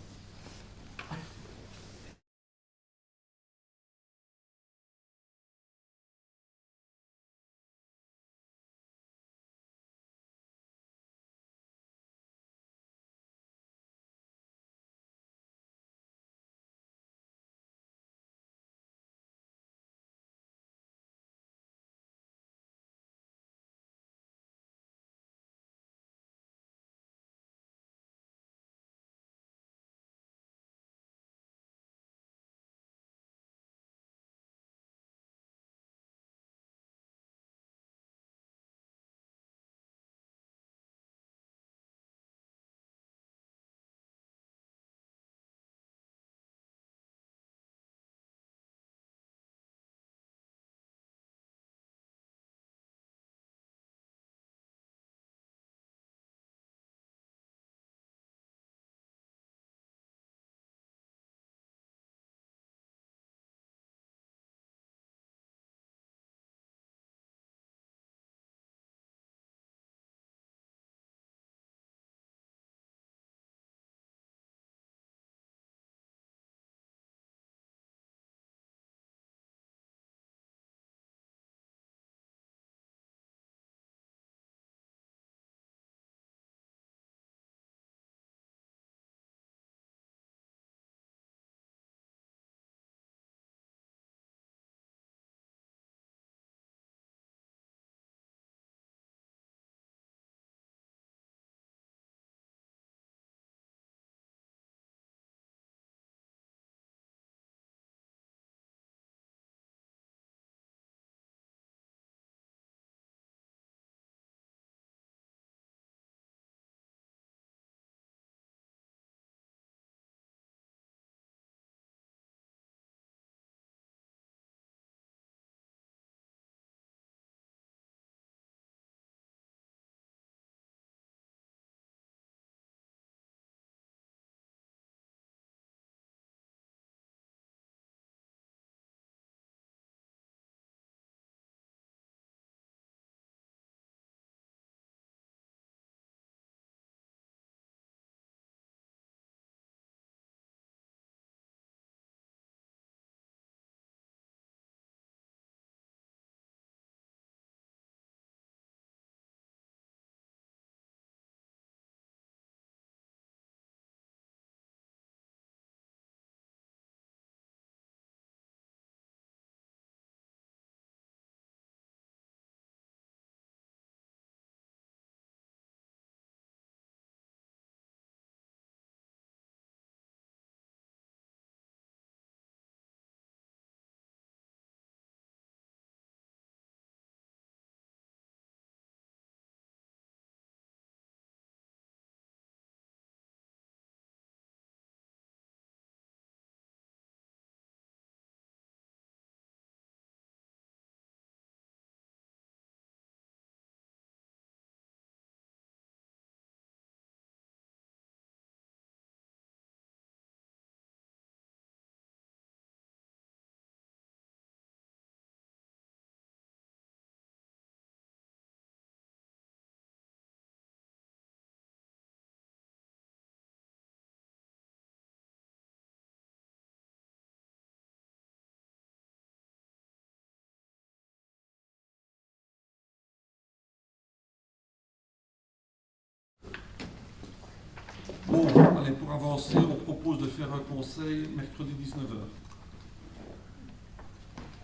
Bon, allez, pour avancer, on propose de faire un conseil mercredi 19h.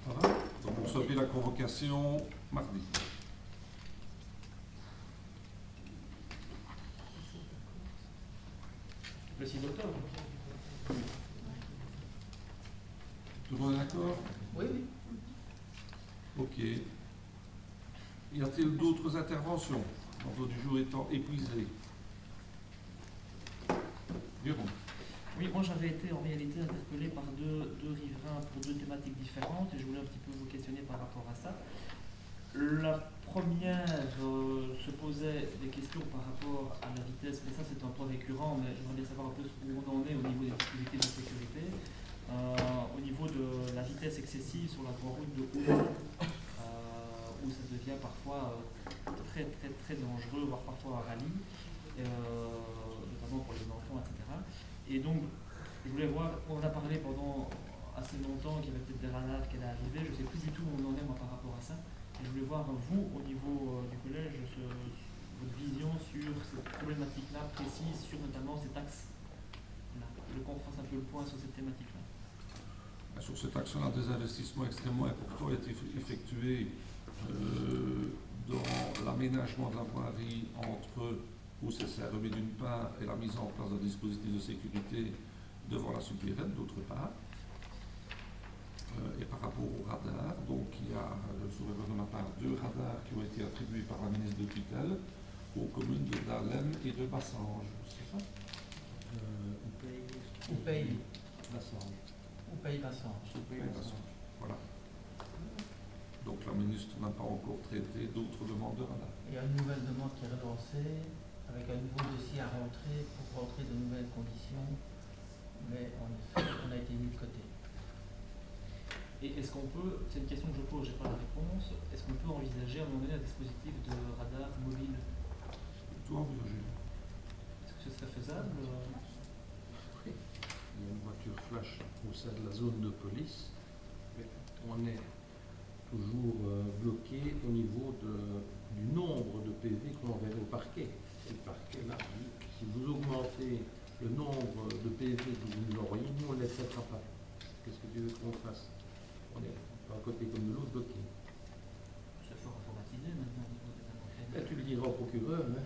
Ça va? Donc on subit la convocation mardi. Le 6 octobre. Tout le monde est d'accord? Oui, oui. Ok. Y a-t-il d'autres interventions? L'ordre du jour étant épuisé. Jérôme. Oui, moi j'avais été en réalité interpellé par deux riverains pour deux thématiques différentes et je voulais un petit peu vous questionner par rapport à ça. La première se posait des questions par rapport à la vitesse, mais ça c'est un point récurrent, mais j'aimerais bien savoir un peu où on en est au niveau des dispositifs de sécurité. Au niveau de la vitesse excessive sur la grande route de Houlon, où ça devient parfois très très très dangereux, voire parfois un rallye, notamment pour les enfants, etc. Et donc, je voulais voir, on a parlé pendant assez longtemps qu'il y avait peut-être des radars qui allaient arriver, je ne sais plus du tout où on en est moi par rapport à ça. Et je voulais voir, vous, au niveau du collège, votre vision sur cette problématique-là précise, sur notamment cet axe-là. Je veux qu'on fasse un peu le point sur cette thématique-là. Sur cet axe-là, des investissements extrêmement importants ont été effectués dans l'aménagement de la voirie entre où c'est remis d'une part et la mise en place d'un dispositif de sécurité devant la supérette d'autre part. Et par rapport au radar, donc il y a, sous de ma part, 2 radars qui ont été attribués par la ministre de tutelle aux communes de Dahlem et de Bassange, c'est ça? On paye Bassange. Bassange. Voilà. Donc la ministre n'a pas encore traité d'autres demandes de radar. Il y a une nouvelle demande qui est relancée, avec un nouveau dossier à rentrer pour rentrer de nouvelles conditions, mais en effet, on a été mis de côté. Et est-ce qu'on peut, c'est une question que je pose, je n'ai pas la réponse, est-ce qu'on peut envisager à un moment donné un dispositif de radar mobile? Tout envisagé. Est-ce que ce serait faisable? Il y a une voiture flash au sein de la zone de police, mais on est toujours bloqué au niveau du nombre de PV qu'on enverrait au parquet. Et le parquet là dit, si vous augmentez le nombre de PV que vous nous envoyez, nous on ne les traitera pas. Qu'est-ce que tu veux qu'on fasse? On est d'un côté comme de l'autre bloqué. C'est fort informatisé maintenant au niveau des enquêtes. Et tu le diras au procureur, hein.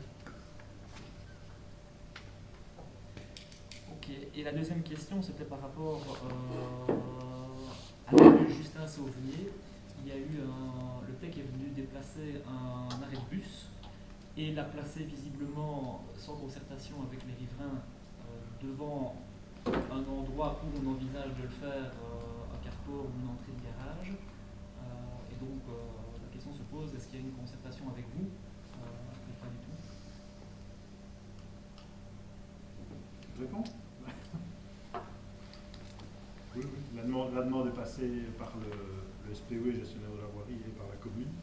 Ok, et la deuxième question, c'était par rapport à la rue Justin Sauvenier. Il y a eu le TEC est venu déplacer un arrêt de bus et l'a placé visiblement sans concertation avec les riverains devant un endroit où on envisage de le faire, un carport ou une entrée de garage. Et donc la question se pose, est-ce qu'il y a une concertation avec vous ou pas du tout? Je réponds. Oui, oui. La demande est passée par le SPE, gestionnaire de la voirie, et par la commune.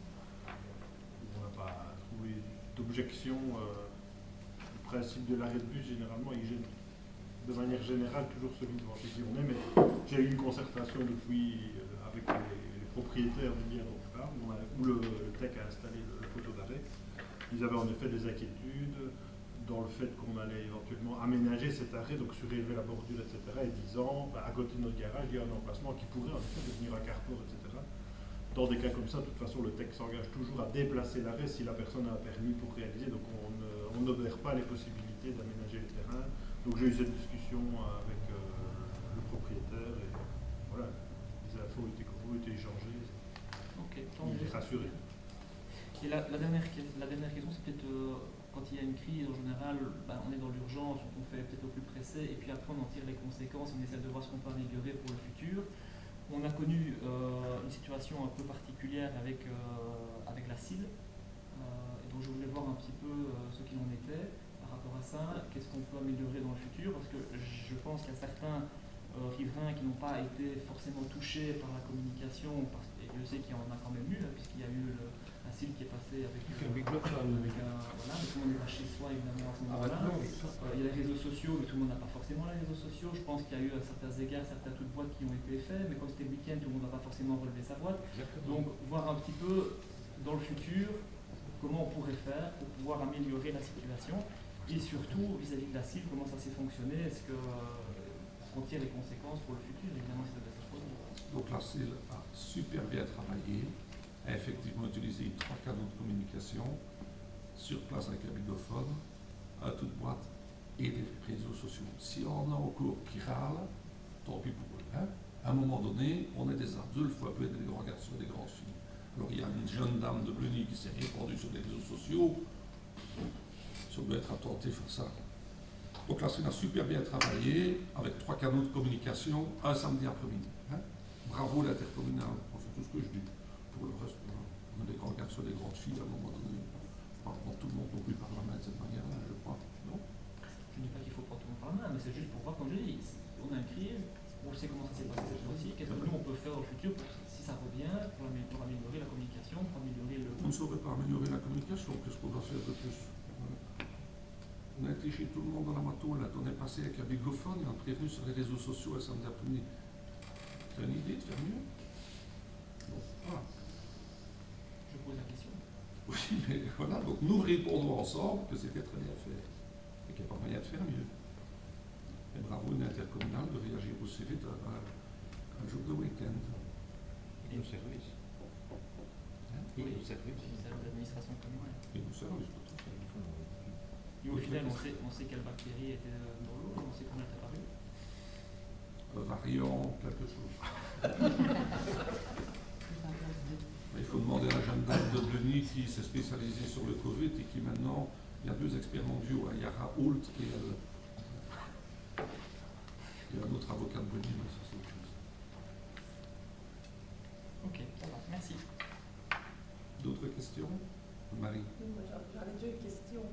On n'a pas trouvé d'objection. Le principe de l'arrêt de bus, généralement, il gêne de manière générale toujours celui devant qui on est, mais j'ai eu une concertation depuis avec les propriétaires du bien dont je parle, où le TEC a installé le poteau d'arrêt. Ils avaient en effet des inquiétudes dans le fait qu'on allait éventuellement aménager cet arrêt, donc surélever la bordure, etc. Et disant, à côté de notre garage, il y a un emplacement qui pourrait en effet devenir un carrefour, etc. Dans des cas comme ça, de toute façon, le TEC s'engage toujours à déplacer l'arrêt si la personne a un permis pour réaliser, donc on n'obère pas les possibilités d'aménager les terrains. Donc j'ai eu cette discussion avec le propriétaire et voilà, les infos ont été échangées. Ok, Il est rassuré. Et la dernière question, c'est peut-être quand il y a une crise, en général, on est dans l'urgence, on fait peut-être au plus pressé, et puis après on en tire les conséquences, on essaie de voir ce qu'on peut améliorer pour le futur. On a connu une situation un peu particulière avec la CIL, et donc je voulais voir un petit peu ce qu'il en était par rapport à ça, qu'est-ce qu'on peut améliorer dans le futur, parce que je pense qu'il y a certains riverains qui n'ont pas été forcément touchés par la communication, et je sais qu'il y en a quand même eu, puisqu'il y a eu la CIL qui est passée avec Big Lockdown. voilà, mais tout le monde n'est pas chez soi évidemment à ce moment-là. Il y a les réseaux sociaux, mais tout le monde n'a pas forcément les réseaux sociaux. Je pense qu'il y a eu à certains égards certaines toutes boîtes qui ont été faits, mais comme c'était le week-end, tout le monde n'a pas forcément relevé sa boîte. Exactement. Donc voir un petit peu dans le futur comment on pourrait faire pour pouvoir améliorer la situation. Et surtout, vis-à-vis de la cible, comment ça s'est fonctionné? Est-ce que on tire les conséquences pour le futur? Évidemment, c'est de cette chose. Donc la CIL a super bien travaillé, a effectivement utilisé 3 canaux de communication sur place avec un bigophone, à toute boîte et des réseaux sociaux. Si on a encore qui râlent, tant pis pour eux. Hein. À un moment donné, on est des adultes, il faut appeler des grands garçons et des grandes filles. Alors il y a une jeune dame de Bleny qui s'est répandue sur les réseaux sociaux. Si on doit être attentif à ça. Donc la CIL a super bien travaillé avec 3 canaux de communication, un samedi après-midi. Hein. Bravo l'intercommunal, on fait tout ce que je dis. Pour le reste, on a des grands garçons et des grandes filles à un moment donné. On ne prend tout le monde non plus par la main de cette manière-là, je crois. Non? Je ne dis pas qu'il faut prendre tout le monde par la main, mais c'est juste pour voir, comme je dis, on a une crise, on sait comment ça s'est passé cette fois-ci, qu'est-ce que nous on peut faire au futur pour, si ça revient, pour améliorer la communication, pour améliorer le... On ne saurait pas améliorer la communication, qu'est-ce qu'on doit faire de plus? On a été chez tout le monde dans la moto, là, on est passé avec un bigophone, et on a prévenu sur les réseaux sociaux un samedi après-midi. Tu as une idée de faire mieux? Bon, voilà. Je pose la question. Oui, mais voilà, donc nous répondons ensemble que c'était très bien fait, et qu'il n'y a pas moyen de faire mieux. Et bravo une intercommunale de réagir aussi vite un jour de week-end. Et nos services. Hein? Et nos services. C'est l'administration communale. Et nous services, tout à fait. Et au final, on sait quelle bactérie était dans l'eau, on sait comment elle est apparue. Variant, quelque chose. Il faut demander à la jeune dame de Bleny qui s'est spécialisée sur le Covid et qui maintenant, il y a 2 experts mondiaux, hein. Yara Holt et un autre avocat de Bleny, mais ça c'est autre chose. Ok, ça va, merci. D'autres questions? Marie? Oui, moi, j'avais 2 questions.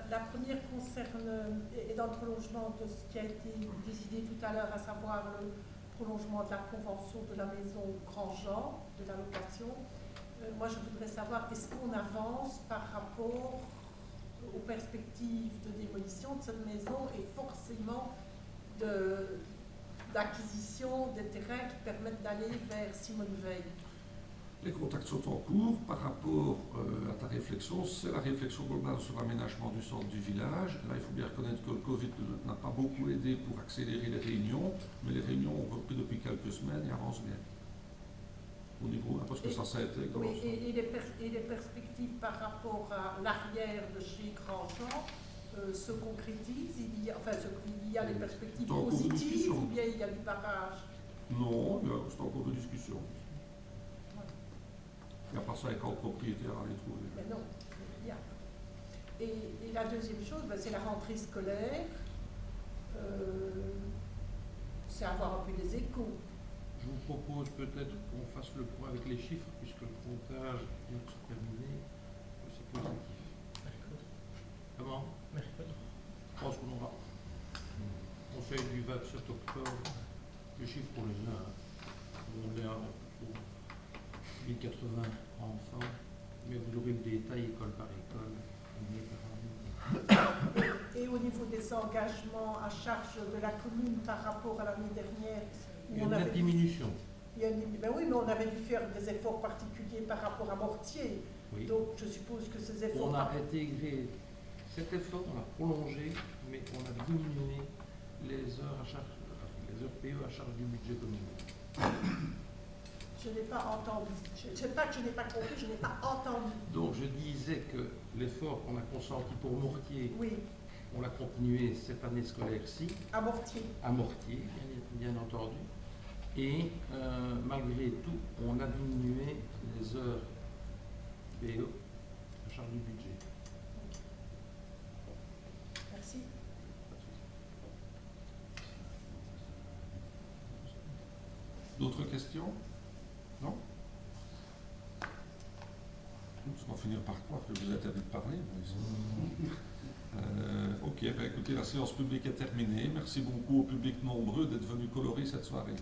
La première concerne, est dans le prolongement de ce qui a été décidé tout à l'heure, à savoir le prolongement de la convention de la maison Grandjean, de la location. Moi, je voudrais savoir, est-ce qu'on avance par rapport aux perspectives de démolition de cette maison et forcément d'acquisition des terrains qui permettent d'aller vers Simone Veil? Les contacts sont en cours. Par rapport à ta réflexion, c'est la réflexion globale sur l'aménagement du centre du village. Là, il faut bien reconnaître que le Covid n'a pas beaucoup aidé pour accélérer les réunions, mais les réunions ont repris depuis quelques semaines et avancent bien. Au niveau, parce que ça a été... Oui, et les perspectives par rapport à l'arrière de chez Grandjean se concrétisent? Il y a les perspectives positives ou bien il y a du barrage? Non, c'est encore de discussion. Il n'y a pas 50 propriétaires à les trouver. Mais non, il y a. Et la deuxième chose, c'est la rentrée scolaire. C'est avoir un peu des échos. Je vous propose peut-être qu'on fasse le point avec les chiffres, puisque le comptage vient de se terminer. C'est positif. Comment? Je pense qu'on aura. Conseil du 27 octobre, les chiffres pour les uns. On est à 1080 enfants, mais vous aurez le détail école par école. Et au niveau des engagements à charge de la commune par rapport à l'année dernière, il y a une nette diminution. Ben oui, mais on avait dû faire des efforts particuliers par rapport à Mortier. Oui. Donc je suppose que ces efforts... On a intégré cet effort, on l'a prolongé, mais on a diminué les heures à charge, les heures PE à charge du budget communal. Je n'ai pas entendu. Je ne sais pas que je n'ai pas compris, je n'ai pas entendu. Donc je disais que l'effort qu'on a consenti pour Mortier, oui, on l'a continué cette année scolaire-ci. À Mortier. À Mortier, bien entendu. Et malgré tout, on a diminué les heures PE à charge du budget. Merci. D'autres questions? Non? On va finir par croire que vous êtes interdit de parler. Ok, ben écoutez, la séance publique est terminée. Merci beaucoup au public nombreux d'être venu colorer cette soirée.